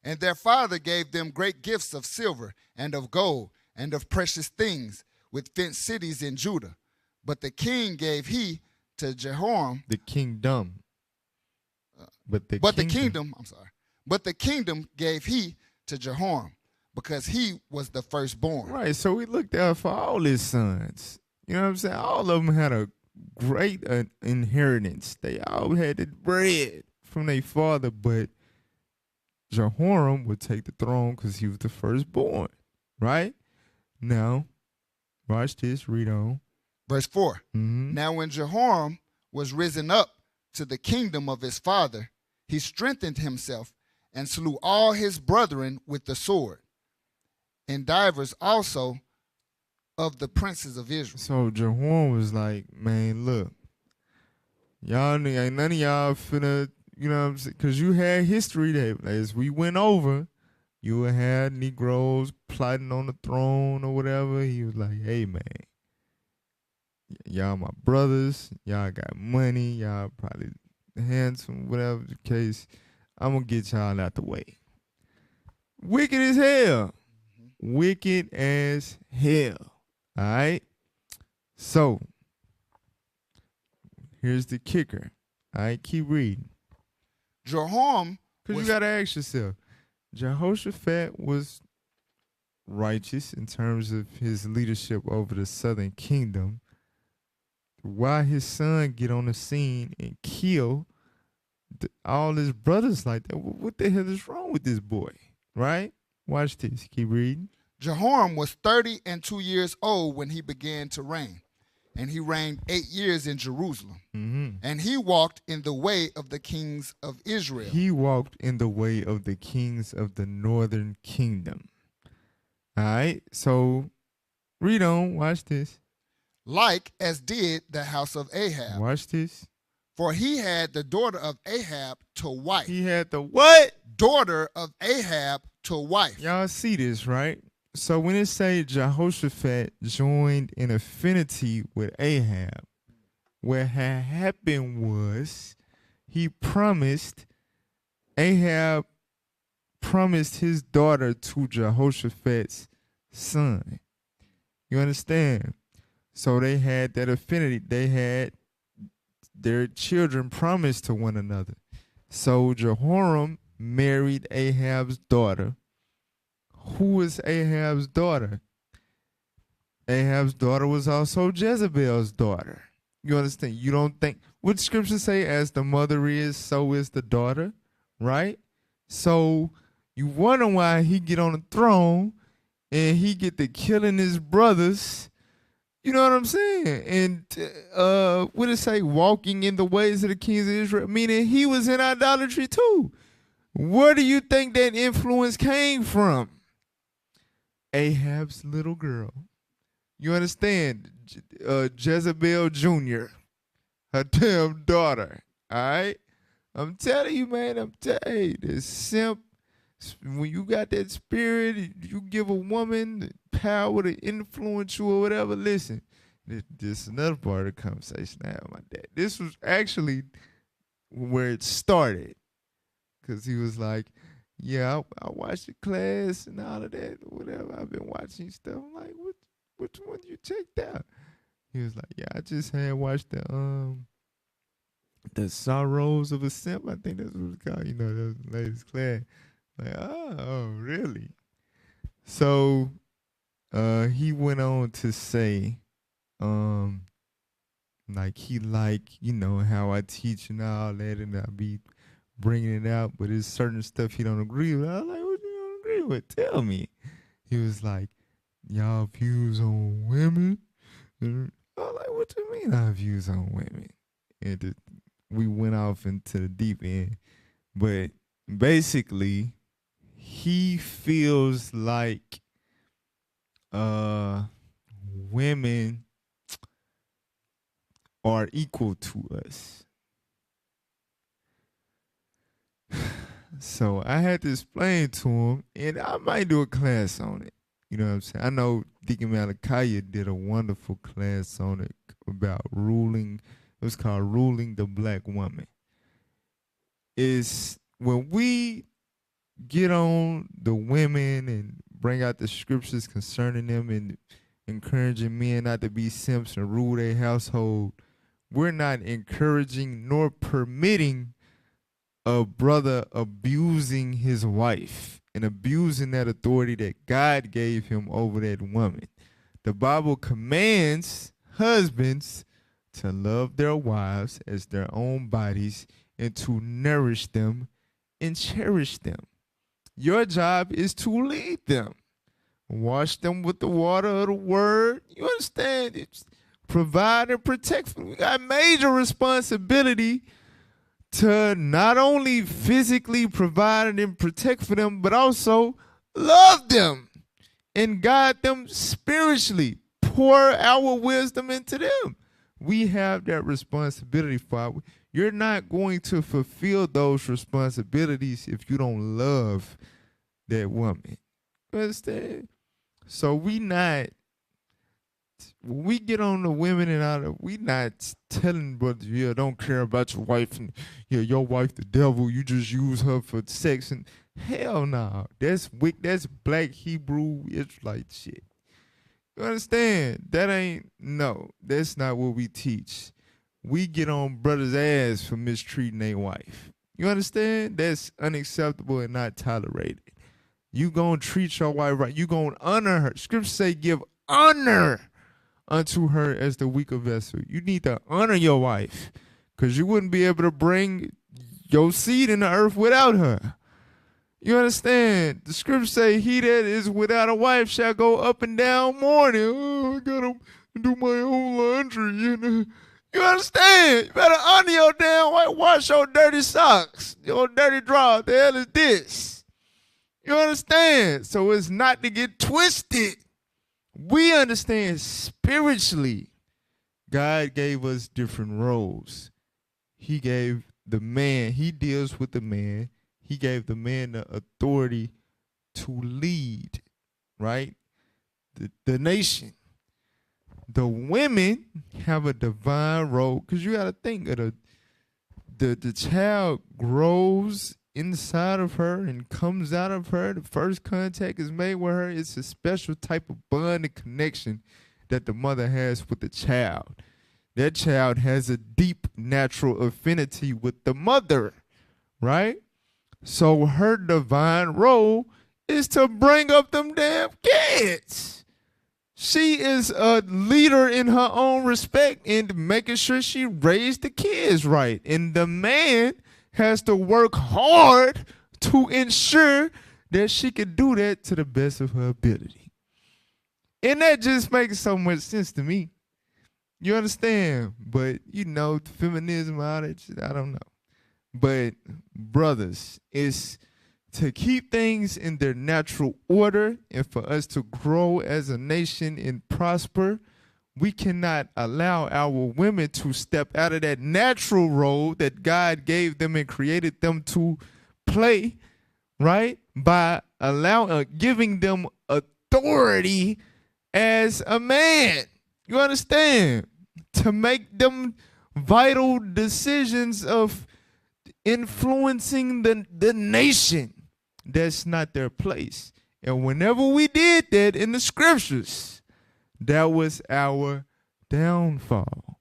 And their father gave them great gifts of silver and of gold and of precious things with fenced cities in Judah. But the king gave he to Jehoram. The kingdom. But the kingdom gave he to Jehoram because he was the firstborn. Right, so we looked out for all his sons. You know what I'm saying? All of them had a great inheritance. They all had the bread from their father, but Jehoram would take the throne because he was the firstborn, right? Now, watch this, read on. Verse 4. Now when Jehoram was risen up to the kingdom of his father, he strengthened himself and slew all his brethren with the sword, and divers also of the princes of Israel. So Jehoram was like, man, look, y'all ain't none of y'all finna, you know what I'm saying? Because you had history that as we went over, you had Negroes plotting on the throne or whatever. He was like, hey, man, y'all my brothers. Y'all got money. Y'all probably handsome, whatever the case. I'm going to get y'all out the way. Wicked as hell. Wicked as hell. All right? So, here's the kicker. All right, keep reading. Jehoram, because you got to ask yourself, Jehoshaphat was righteous in terms of his leadership over the southern kingdom. Why his son get on the scene and kill all his brothers like that? What the hell is wrong with this boy? Right? Watch this. Keep reading. Jehoram was 32 years old when he began to reign, and he reigned 8 years in Jerusalem. And he walked in the way of the kings of Israel. He walked in the way of the kings of the northern kingdom. All right, so read on. Watch this. Like as did the house of Ahab. Watch this. For he had the daughter of Ahab to wife. He had the what? Daughter of Ahab to wife. Y'all see this, right? So when it say Jehoshaphat joined in affinity with Ahab, what had happened was Ahab promised his daughter to Jehoshaphat's son. You understand? So they had that affinity. They had their children promised to one another. So Jehoram married Ahab's daughter. Who was Ahab's daughter? Ahab's daughter was also Jezebel's daughter. You understand? You don't think, what the scriptures say, as the mother is, so is the daughter, right? So you wonder why he get on the throne and he get to killing his brothers. You know what I'm saying? And what it say? Walking in the ways of the kings of Israel, meaning he was in idolatry too. Where do you think that influence came from? Ahab's little girl. You understand? Jezebel Jr., her damn daughter. All right? I'm telling you, man, I'm telling you, this simp, when you got that spirit, you give a woman the power to influence you or whatever. Listen, this is another part of the conversation I had with my dad. This was actually where it started, because he was like, yeah, I watched the class and all of that, whatever. I've been watching stuff. I'm like, which one you checked out? He was like, yeah, I just had watched the Sorrows of a Simp. I think that's what it's called. You know, that was the latest class. Like, oh, really? So he went on to say, like he you know, how I teach and all that, and I be bringing it out, but there's certain stuff he don't agree with. I was like, what you don't agree with? Tell me. He was like, y'all views on women? I was like, what do you mean our views on women? And we went off into the deep end. But basically, he feels like women are equal to us. So I had to explain to him, and I might do a class on it. You know what I'm saying? I know Deacon Malachi did a wonderful class on it about ruling. It was called Ruling the Black Woman. Is when we get on the women and bring out the scriptures concerning them and encouraging men not to be simps and rule their household, we're not encouraging nor permitting a brother abusing his wife and abusing that authority that God gave him over that woman. The Bible commands husbands to love their wives as their own bodies and to nourish them and cherish them. Your job is to lead them. Wash them with the water of the word. You understand? It's provide and protect them. We got major responsibility to not only physically provide and protect for them, but also love them and guide them spiritually. Pour our wisdom into them. We have that responsibility, Father. You're not going to fulfill those responsibilities if you don't love that woman. You understand? So when we get on the women and all, we not telling brothers, yeah, don't care about your wife and yeah, your wife the devil, you just use her for sex, and hell no. That's black Hebrew Israelite shit. You understand? That's not what we teach. We get on brothers' ass for mistreating their wife. You understand? That's unacceptable and not tolerated. You gonna treat your wife right. You gonna honor her. Scripture say give honor unto her as the weaker vessel. You need to honor your wife, because you wouldn't be able to bring your seed in the earth without her. You understand? The scripture say he that is without a wife shall go up and down mourning. Oh, I gotta do my own laundry. You understand? You better honor your damn wife. Wash your dirty socks, your dirty drawers. The hell is this? You understand? So it's not to get twisted. We understand spiritually, God gave us different roles. He gave the man, he deals with the man. He gave the man the authority to lead, right? The nation. The women have a divine role, because you got to think of the child grows inside of her and comes out of her. The first contact is made with her. It's a special type of bond and connection that the mother has with the child. That child has a deep natural affinity with the mother, right? So her divine role is to bring up them damn kids. She is a leader in her own respect and making sure she raised the kids right. And the man has to work hard to ensure that she can do that to the best of her ability. And that just makes so much sense to me. You understand? But, feminism, all that shit, I don't know. But brothers, it's to keep things in their natural order and for us to grow as a nation and prosper. We cannot allow our women to step out of that natural role that God gave them and created them to play, right? By giving them authority as a man. You understand? To make them vital decisions of influencing the nation. That's not their place. And whenever we did that in the scriptures, that was our downfall.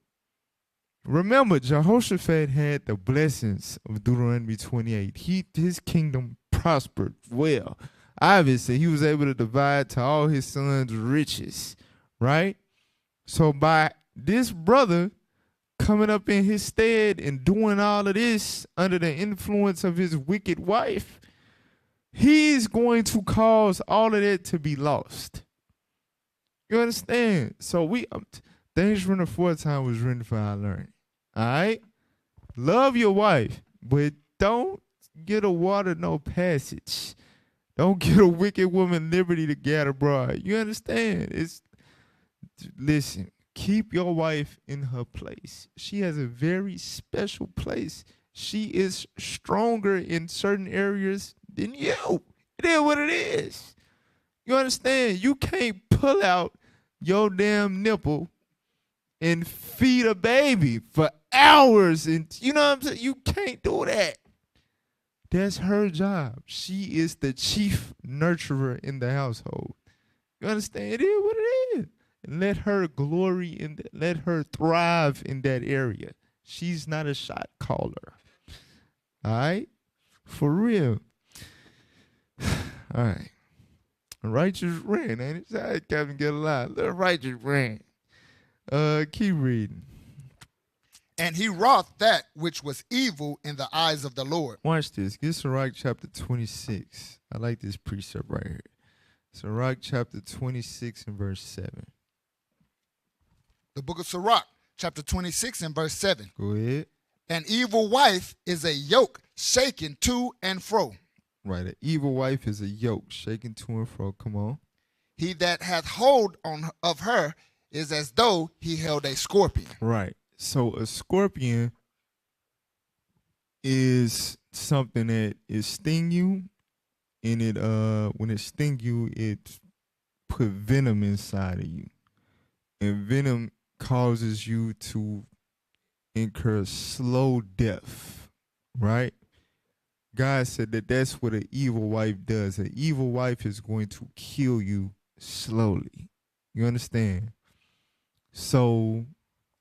Remember, Jehoshaphat had the blessings of Deuteronomy 28. His kingdom prospered well. Obviously, he was able to divide to all his sons' riches, right? So by this brother coming up in his stead and doing all of this under the influence of his wicked wife, he's going to cause all of that to be lost. You understand? So things written aforetime was written for our learning. All right? Love your wife, but don't get a water no passage. Don't get a wicked woman liberty to get abroad. You understand? Listen, keep your wife in her place. She has a very special place. She is stronger in certain areas than you. It is what it is. You understand? You can't pull out your damn nipple and feed a baby for hours. And you know what I'm saying? You can't do that. That's her job. She is the chief nurturer in the household. You understand? It is what it is. And let her glory in that. Let her thrive in that area. She's not a shot caller. All right? For real. All right. A righteous rant, ain't it? Sorry, Captain, get a line. Little righteous rant. Keep reading. And he wrought that which was evil in the eyes of the Lord. Watch this. Get Sirach chapter 26. I like this precept right here. Sirach chapter 26 and verse 7. The book of Sirach, chapter 26 and verse 7. Go ahead. An evil wife is a yoke shaken to and fro. Right. An evil wife is a yoke shaken to and fro. Come on. He that hath hold of her is as though he held a scorpion. Right. So a scorpion is something that it sting you, and when it sting you, it put venom inside of you. And venom causes you to incur slow death, right? God said that that's what an evil wife does. An evil wife is going to kill you slowly. You understand? So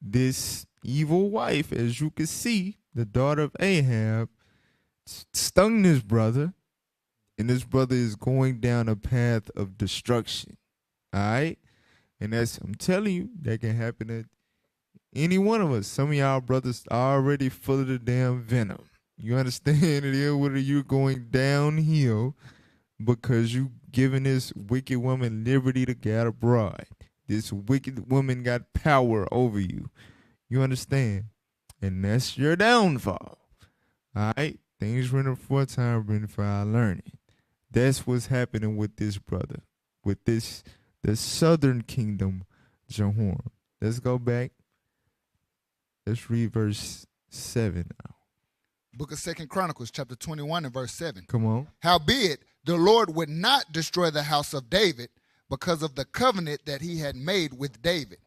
this evil wife, as you can see, the daughter of Ahab, stung this brother, and this brother is going down a path of destruction. All right? And I'm telling you, that can happen to any one of us. Some of y'all brothers are already full of the damn venom. You understand it is whether you're going downhill because you giving this wicked woman liberty to get abroad. This wicked woman got power over you. You understand? And that's your downfall. All right? Things written aforetime, written for our learning. That's what's happening with this brother, with the southern kingdom, Jehoram. Let's go back. Let's read verse 7 now. Book of 2 Chronicles, chapter 21 and verse 7. Come on. Howbeit, the Lord would not destroy the house of David because of the covenant that he had made with David,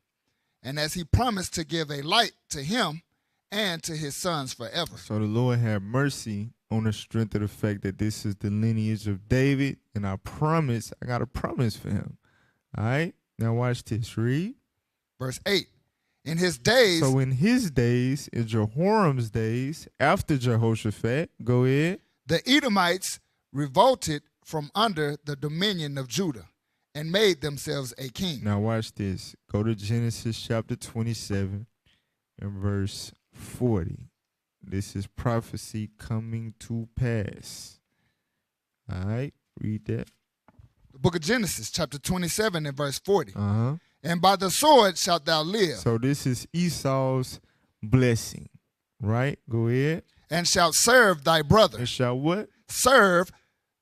and as he promised to give a light to him and to his sons forever. So the Lord had mercy on the strength of the fact that this is the lineage of David, and I got a promise for him. All right? Now watch this. Read. Verse 8. In his days. So in his days, in Jehoram's days, after Jehoshaphat, go ahead. The Edomites revolted from under the dominion of Judah and made themselves a king. Now watch this. Go to Genesis chapter 27 and verse 40. This is prophecy coming to pass. All right, read that. The book of Genesis chapter 27 and verse 40. Uh-huh. And by the sword shalt thou live. So this is Esau's blessing, right? Go ahead. And shalt serve thy brother. And shall what? Serve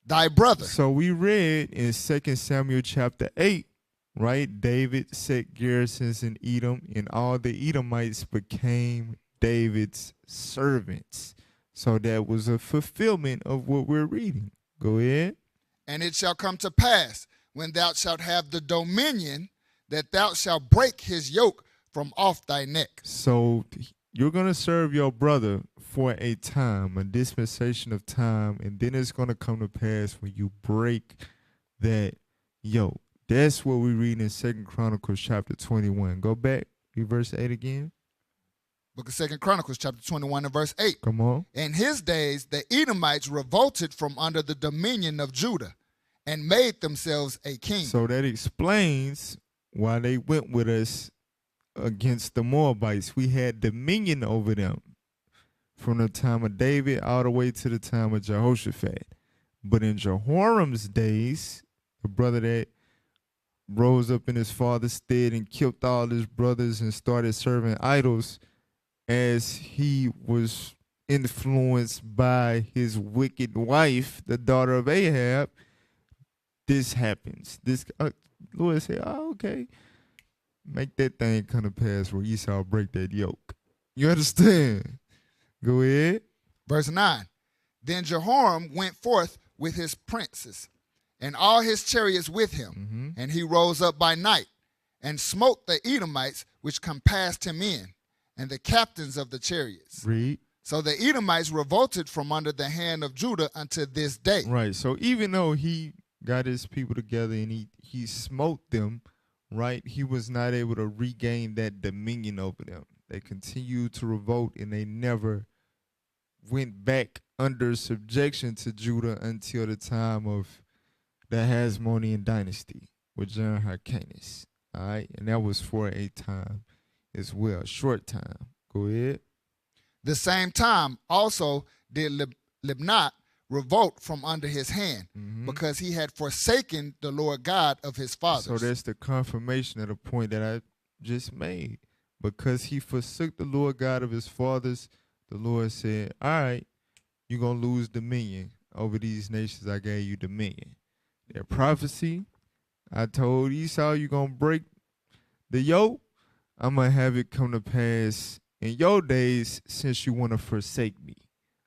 thy brother. So we read in 2 Samuel chapter 8, right? David set garrisons in Edom, and all the Edomites became David's servants. So that was a fulfillment of what we're reading. Go ahead. And it shall come to pass, when thou shalt have the dominion, that thou shalt break his yoke from off thy neck. So you're going to serve your brother for a time, a dispensation of time, and then it's going to come to pass when you break that yoke. That's what we read in 2 Chronicles chapter 21. Go back, read verse 8 again. Book of 2 Chronicles chapter 21 and verse 8. Come on. In his days, the Edomites revolted from under the dominion of Judah and made themselves a king. So that explains why they went with us against the Moabites. We had dominion over them from the time of David all the way to the time of Jehoshaphat. But in Jehorams' days, the brother that rose up in his father's stead and killed all his brothers and started serving idols, as he was influenced by his wicked wife, the daughter of Ahab, this happens. This Lord said, oh, okay, make that thing come to pass where Esau break that yoke. You understand? Go ahead. Verse 9. Then Jehoram went forth with his princes and all his chariots with him, and he rose up by night and smote the Edomites which compassed him in, and the captains of the chariots. Read. So the Edomites revolted from under the hand of Judah unto this day. Right. So even though he got his people together and he smote them, right, he was not able to regain that dominion over them. They continued to revolt, and they never went back under subjection to Judah until the time of the Hasmonean dynasty with Jehorams. All right. And that was for a time as well, short time. Go ahead. The same time also did Libnah revolt from under his hand, because he had forsaken the Lord God of his fathers. So that's the confirmation of the point that I just made. Because he forsook the Lord God of his fathers, the Lord said, all right, you're going to lose dominion over these nations I gave you dominion. Their prophecy, I told Esau, you're going to break the yoke. I'm going to have it come to pass in your days since you want to forsake me.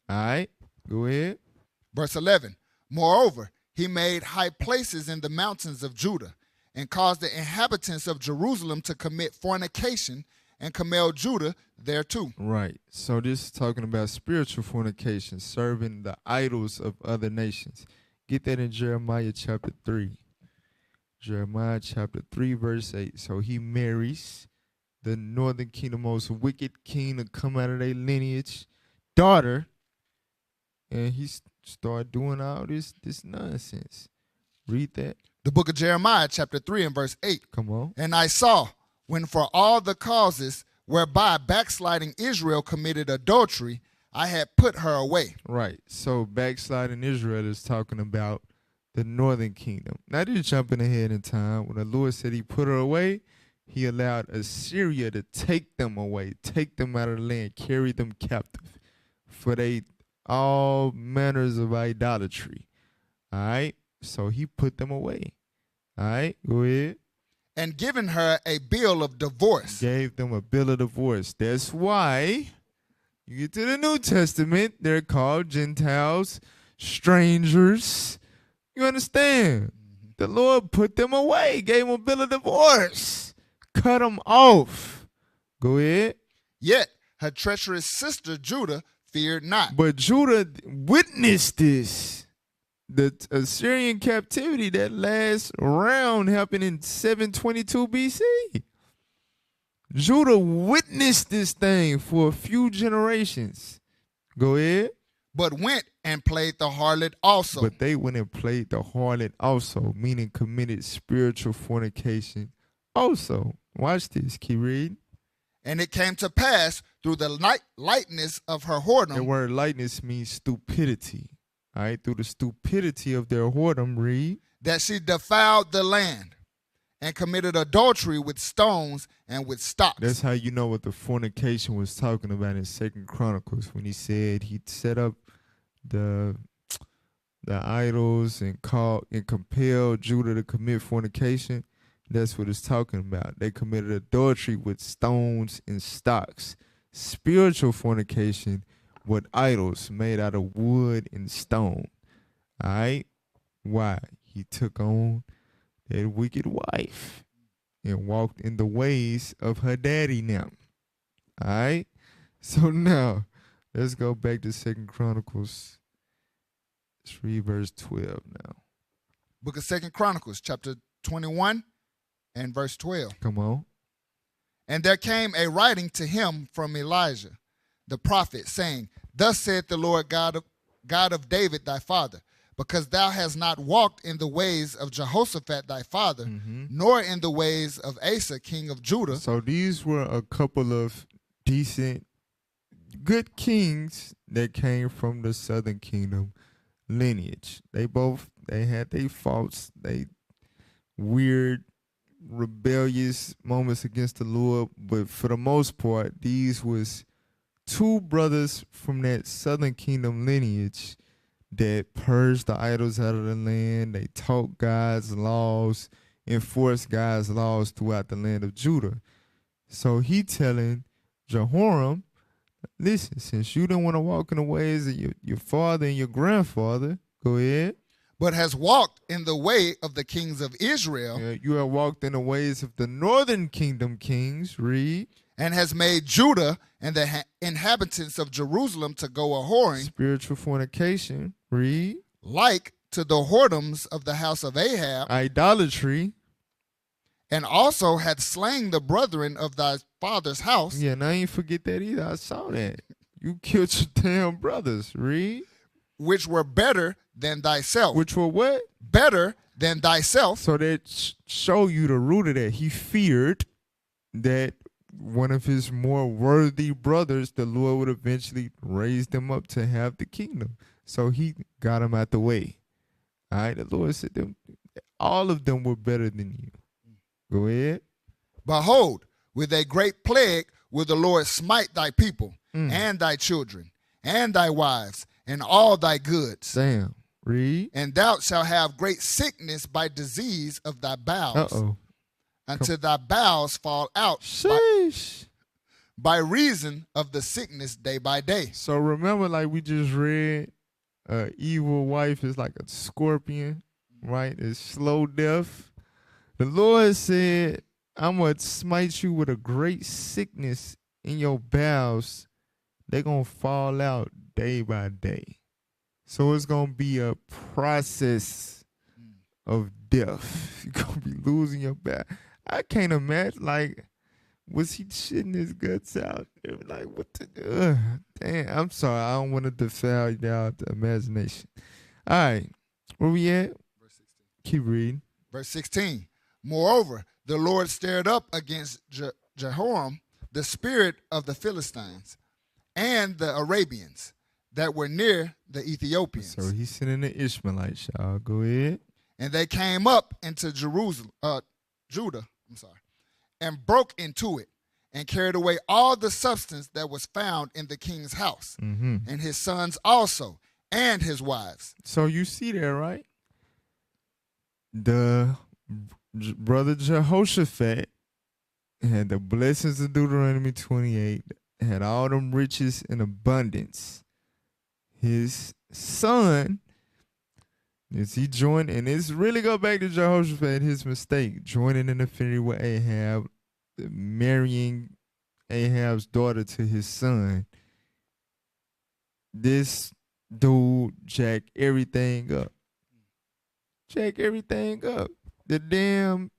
All right, go ahead. Verse 11, moreover, he made high places in the mountains of Judah and caused the inhabitants of Jerusalem to commit fornication and compelled Judah thereto. Right. So this is talking about spiritual fornication, serving the idols of other nations. Get that in Jeremiah chapter 3. Jeremiah chapter 3, verse 8. So he marries the northern kingdom, most wicked king to come out of their lineage, daughter, and he started doing all this nonsense. Read that. The book of Jeremiah chapter 3 and verse 8. Come on. And I saw, when for all the causes whereby backsliding Israel committed adultery, I had put her away. Right. So backsliding Israel is talking about the northern kingdom. Now just jumping ahead in time, when the Lord said he put her away, he allowed Assyria to take them away, take them out of the land, carry them captive for all manners of idolatry. All right. So he put them away. All right. Go ahead. And given her a bill of divorce. Gave them a bill of divorce. That's why you get to the New Testament, they're called Gentiles, strangers. You understand? The Lord put them away, gave them a bill of divorce, cut them off. Go ahead. Yet her treacherous sister Judah feared not. But Judah witnessed this. The Assyrian captivity, that last round happened in 722 BC. Judah witnessed this thing for a few generations. Go ahead. But went and played the harlot also. But they went and played the harlot also, meaning committed spiritual fornication also. Watch this. Keep reading. And it came to pass through the lightness of her whoredom. The word lightness means stupidity. All right, through the stupidity of their whoredom, read. That she defiled the land and committed adultery with stones and with stocks. That's how you know what the fornication was talking about in 2 Chronicles when he said he'd set up the idols and compelled Judah to commit fornication. That's what it's talking about. They committed adultery with stones and stocks. Spiritual fornication with idols made out of wood and stone. All right? Why? He took on that wicked wife and walked in the ways of her daddy now. All right? So now, let's go back to 2 Chronicles. Let's read verse 12 now. Book of 2 Chronicles, chapter 21 and verse 12. Come on. And there came a writing to him from Elijah, the prophet, saying, Thus saith the Lord God of David thy father, because thou hast not walked in the ways of Jehoshaphat thy father, nor in the ways of Asa king of Judah. So these were a couple of decent, good kings that came from the southern kingdom lineage. They had their faults, they weird, rebellious moments against the Lord, but for the most part, these was two brothers from that southern kingdom lineage that purged the idols out of the land. They taught God's laws, enforced God's laws throughout the land of Judah. So he telling Jehoram, listen, since you don't want to walk in the ways of your father and your grandfather, go ahead. But has walked in the way of the kings of Israel. You have walked in the ways of the northern kingdom kings, read. And has made Judah and the inhabitants of Jerusalem to go a-whoring. Spiritual fornication, read. Like to the whoredoms of the house of Ahab. Idolatry. And also had slain the brethren of thy father's house. Yeah, and I ain't forget that either. I saw that. You killed your damn brothers, read. Which were better than thyself. Which were what? Better than thyself. So that show you the root of that. He feared that one of his more worthy brothers, the Lord would eventually raise them up to have the kingdom. So he got them out the way. All right, the Lord said all of them were better than you. Go ahead. Behold, with a great plague will the Lord smite thy people and thy children and thy wives and all thy goods. Damn. Read. And thou shalt have great sickness by disease of thy bowels. Until thy bowels fall out by reason of the sickness day by day. So remember, like we just read, evil wife is like a scorpion, right? It's slow death. The Lord said, I'm going to smite you with a great sickness in your bowels. They're going to fall out day by day. So it's going to be a process of death. You're going to be losing your bowels. I can't imagine, like, was he shitting his guts out? Like, what the, damn, I'm sorry. I don't want to defile y'all the imagination. All right, where we at? Verse 16. Keep reading. Verse 16. Moreover, the Lord stirred up against Jehoram the spirit of the Philistines and the Arabians that were near the Ethiopians. So he's sending the Ishmaelites, y'all. Go ahead. And they came up into Judah, and broke into it, and carried away all the substance that was found in the king's house, and his sons also, and his wives. So you see there, right? The brother Jehoshaphat had the blessings of Deuteronomy 28, had all them riches in abundance. His son, as he joined, and it's really go back to Jehoshaphat, his mistake, joining in affinity with Ahab, marrying Ahab's daughter to his son. This dude jacked everything up. The damn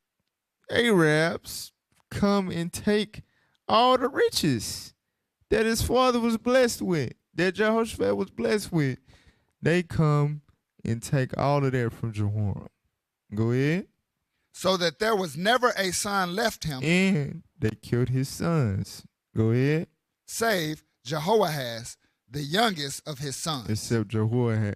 Arabs come and take all the riches that his father was blessed with, that Jehoshaphat was blessed with. They come and take all of that from Jehoram. Go ahead. So that there was never a son left him. And they killed his sons. Go ahead. Save Jehoahaz, the youngest of his sons. Except Jehoahaz.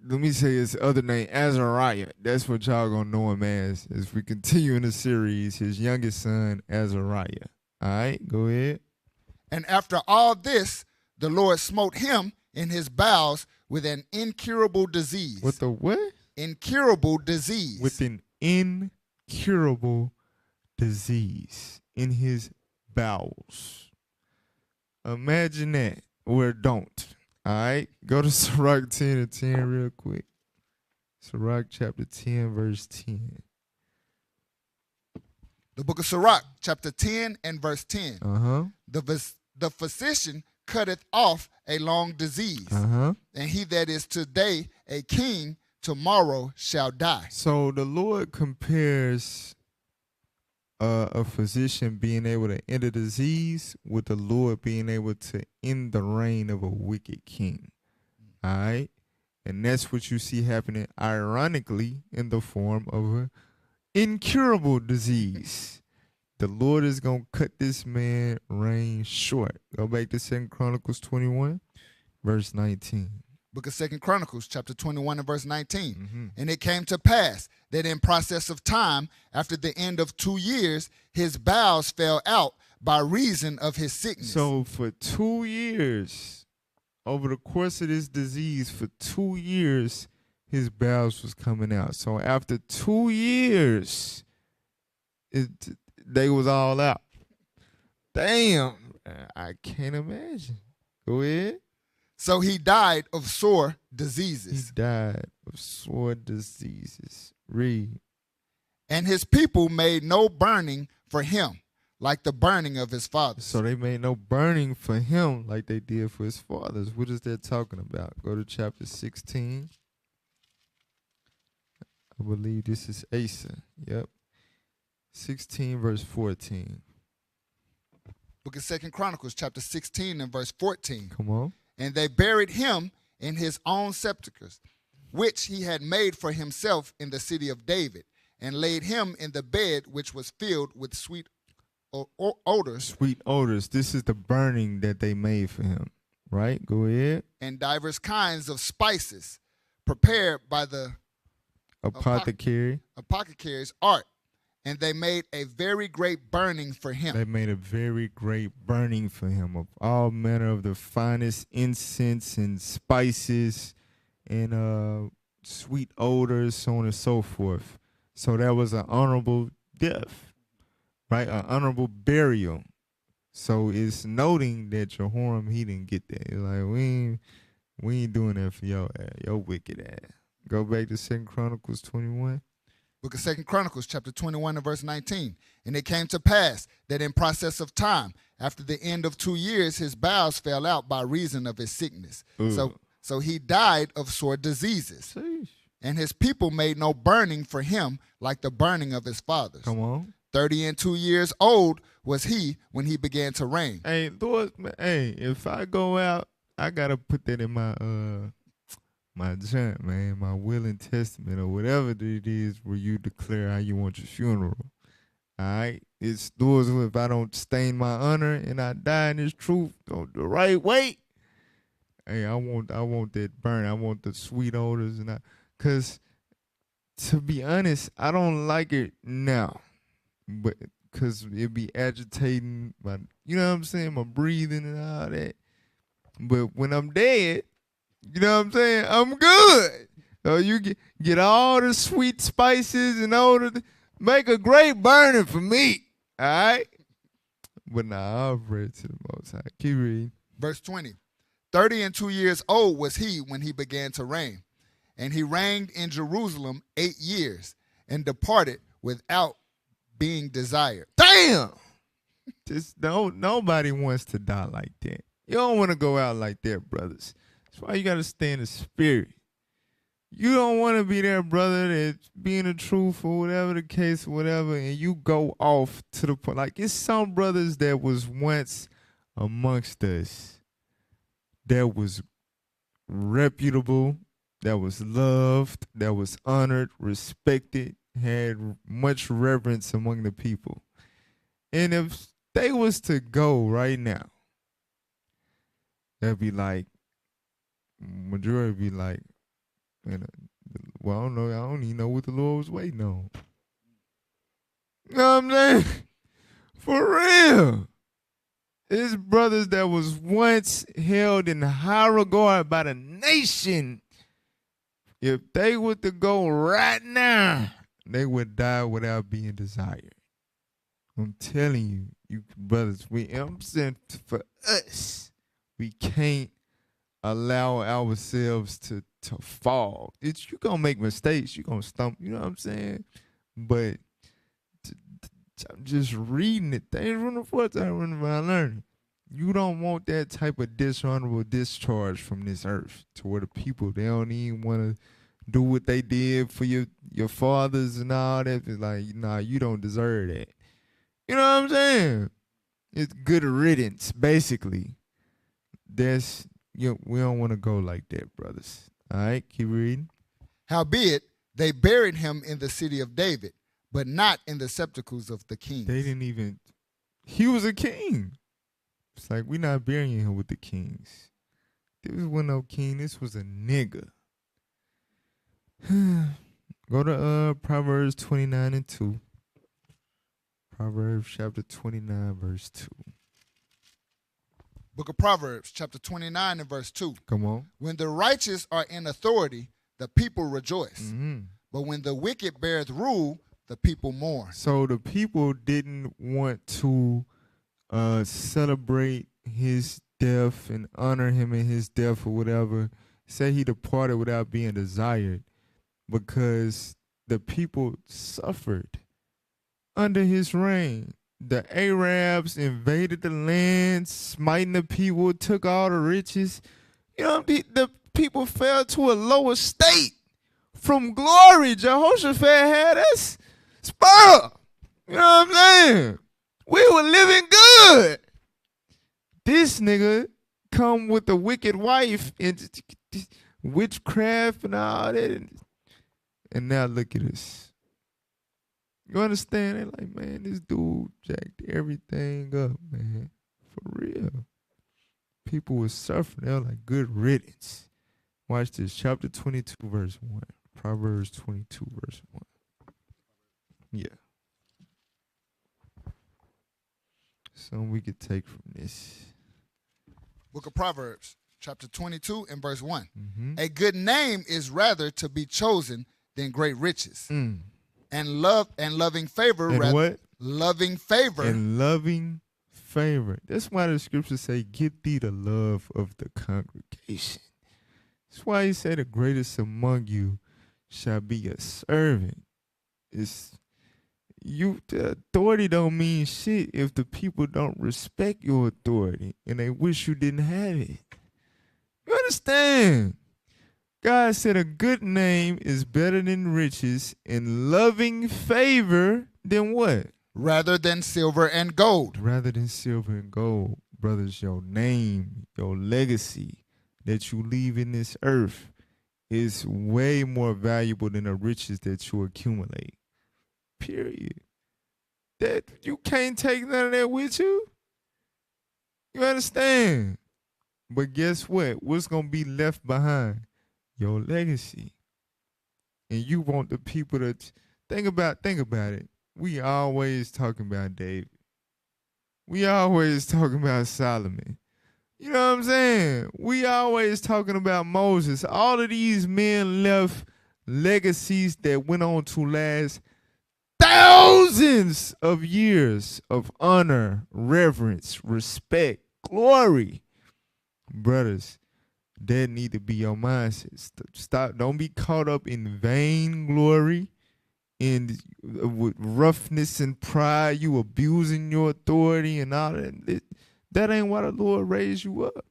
let me say his other name, Azariah. That's what y'all gonna know him as we continue in the series. His youngest son, Azariah. All right, go ahead. And after all this, the Lord smote him in his bowels with an incurable disease. With the what? Incurable disease. With an incurable disease in his bowels. Imagine that, or don't. All right, go to Sirach 10 and 10 real quick. Sirach chapter 10, verse 10. The book of Sirach, chapter 10 and verse 10. Uh-huh. The physician cutteth off a long disease, Uh-huh. and he that is today a king, tomorrow shall die. So the Lord compares a physician being able to end a disease with the Lord being able to end the reign of a wicked king. All right? And that's what you see happening, ironically, in the form of an incurable disease. The Lord is going to cut this man's reign short. Go back to 2 Chronicles 21, verse 19. Book of 2 Chronicles, chapter 21 and verse 19. Mm-hmm. And it came to pass that in process of time, after the end of 2 years, his bowels fell out by reason of his sickness. So for 2 years, over the course of this disease, for 2 years, his bowels was coming out. So after 2 years, they was all out. Damn, I can't imagine. Go ahead. So he died of sore He diseases. died of sore diseases. Read. And his people made no burning for him, like the burning of his fathers. So they made no burning for him like they did for his fathers. What is that talking about? Go to chapter 16. I believe this is Asa. Yep. 16 verse 14. Book of 2 Chronicles, chapter 16 and verse 14. Come on. And they buried him in his own sepulchres, which he had made for himself in the city of David, and laid him in the bed which was filled with sweet odors. Sweet odors. This is the burning that they made for him. Right? Go ahead. And divers kinds of spices prepared by the Apothecary. apothecary's art. And they made a very great burning for him. They made a very great burning for him of all manner of the finest incense and spices and sweet odors, so on and so forth. So that was an honorable death, right? An honorable burial. So it's noting that Jehoram, he didn't get that. It's like, we ain't doing that for your ass, your wicked ass. Go back to 2 Chronicles 21. Book of 2 Chronicles, chapter 21 and verse 19. And it came to pass that in process of time, after the end of 2 years, his bowels fell out by reason of his sickness. So he died of sore diseases. Sheesh. And his people made no burning for him like the burning of his fathers. Come on. 32 years old was he when he began to reign. Hey, Lord, hey, if I go out, I gotta put that in my my junk, man, my will and testament or whatever it is where you declare how you want your funeral. All right? It's doors if I don't stain my honor and I die in this truth the right way. Hey, I want that burn. I want the sweet odors cause to be honest, I don't like it now. But cause it be agitating my, you know what I'm saying, my breathing and all that. But when I'm dead, you know what I'm saying, I'm good. So you get all the sweet spices and all the, make a great burning for me. All right? But nah, I'll pray to the Most High. Keep reading. Verse 20. 32 years old was he when he began to reign. And he reigned in Jerusalem 8 years and departed without being desired. Damn! Just nobody wants to die like that. You don't want to go out like that, brothers. That's why you got to stay in the spirit. You don't want to be that brother that's being the truth or whatever the case or whatever, and you go off to the point. Like, it's some brothers that was once amongst us that was reputable, that was loved, that was honored, respected, had much reverence among the people. And if they was to go right now, that'd be like, majority be like, And well, I don't know. I don't even know what the Lord was waiting on. You know what I'm saying? For real. His brothers that was once held in high regard by the nation, if they were to go right now, they would die without being desired. I'm telling you, you brothers, I'm saying for us, we can't allow ourselves to fall. You're going to make mistakes. You're going to stumble. You know what I'm saying? But I'm just reading it. Things from the fourth time running by learning. You don't want that type of dishonorable discharge from this earth to where the people, they don't even want to do what they did for your fathers and all that. It's like, nah, you don't deserve that. You know what I'm saying? It's good riddance, basically. We don't want to go like that, brothers. All right, keep reading. Howbeit, they buried him in the city of David, but not in the sepulchres of the kings. They didn't even, he was a king. It's like, we're not burying him with the kings. This wasn't no king, this was a nigga. Go to Proverbs 29 and 2. Proverbs chapter 29, verse 2. Book of Proverbs, chapter 29 and verse 2. Come on. When the righteous are in authority, the people rejoice. Mm-hmm. But when the wicked beareth rule, the people mourn. So the people didn't want to celebrate his death and honor him in his death or whatever. Say he departed without being desired because the people suffered under his reign. The Arabs invaded the land, smiting the people, took all the riches. You know, the people fell to a lower state from glory. Jehoshaphat had us spoiled. You know what I'm saying? We were living good. This nigga come with a wicked wife and witchcraft and all that. And now look at us. You understand? They're like, man, this dude jacked everything up, man. For real. People were suffering. They were like, good riddance. Watch this. Chapter 22, verse 1. Proverbs 22, verse 1. Yeah. Something we could take from this. Book of Proverbs, chapter 22 and verse 1. Mm-hmm. A good name is rather to be chosen than great riches. Mm. And loving favor. And rather, what? Loving favor. And loving favor. That's why the scriptures say, get thee the love of the congregation. That's why he said the greatest among you shall be a servant. The authority don't mean shit if the people don't respect your authority and they wish you didn't have it. You understand? God said a good name is better than riches and loving favor than what? Rather than silver and gold. Rather than silver and gold. Brothers, your name, your legacy that you leave in this earth is way more valuable than the riches that you accumulate. Period. That you can't take none of that with you. You understand? But guess what? What's going to be left behind? Your legacy. And you want the people to think about it. We always talking about David. We always talking about Solomon. You know what I'm saying? We always talking about Moses. All of these men left legacies that went on to last thousands of years of honor, reverence, respect, glory. Brothers, that need to be your mindset. Stop. Don't be caught up in vain glory, in with roughness and pride. You abusing your authority and all that. That ain't why the Lord raised you up.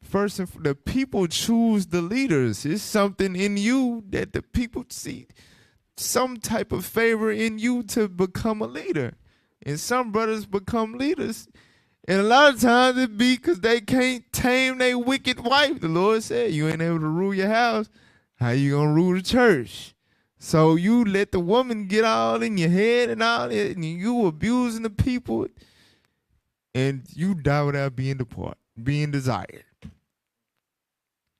First, the people choose the leaders. It's something in you that the people see some type of favor in you to become a leader. And some brothers become leaders. And a lot of times it be because they can't tame their wicked wife. The Lord said, you ain't able to rule your house. How you going to rule the church? So you let the woman get all in your head and all that, and you abusing the people, and you die without being desired.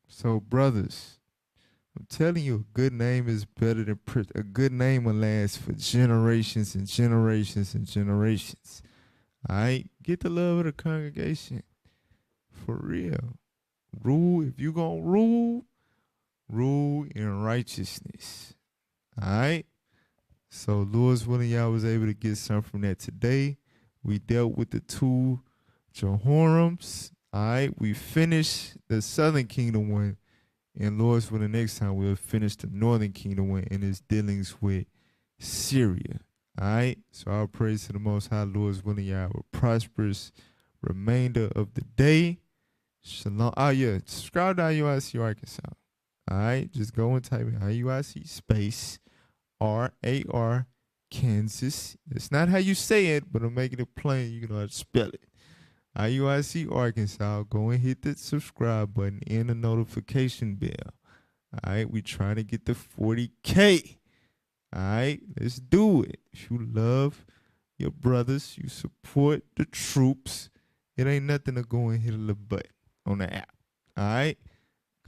So brothers, I'm telling you, a good name is better than a good name will last for generations and generations and generations. All right? Get the love of the congregation. For real. Rule, if you gonna rule in righteousness. All right? So, Lord's willing, y'all was able to get something from that today. We dealt with the 2 Jehorams. All right? We finished the Southern Kingdom one. And Lord's willing, next time we'll finish the Northern Kingdom one in its dealings with Syria. All right? So, all praise to the Most High. Lord's willing, y'all have a prosperous remainder of the day. Shalom. Oh, yeah. Subscribe to IUIC Arkansas. All right? Just go and type in IUIC space RAR Kansas. It's not how you say it, but I'm making it plain. You know how to spell it. IUIC Arkansas. Go and hit the subscribe button and the notification bell. All right? We trying to get the 40K. All right? Let's do it. If you love your brothers, you support the troops, it ain't nothing to go and hit a little button on the app. All right?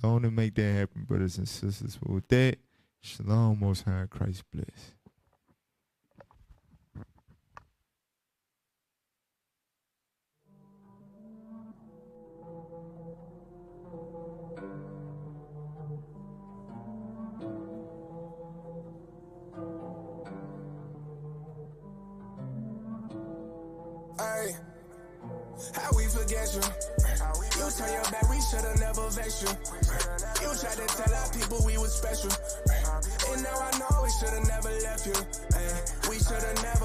Go on and make that happen, brothers and sisters. But with that, shalom, Most High, Christ bless. Ay, how we forget you? You turn your back, we should've never vexed you. You tried to tell our people we was special. And now I know we should've never left you. Ay, we should've never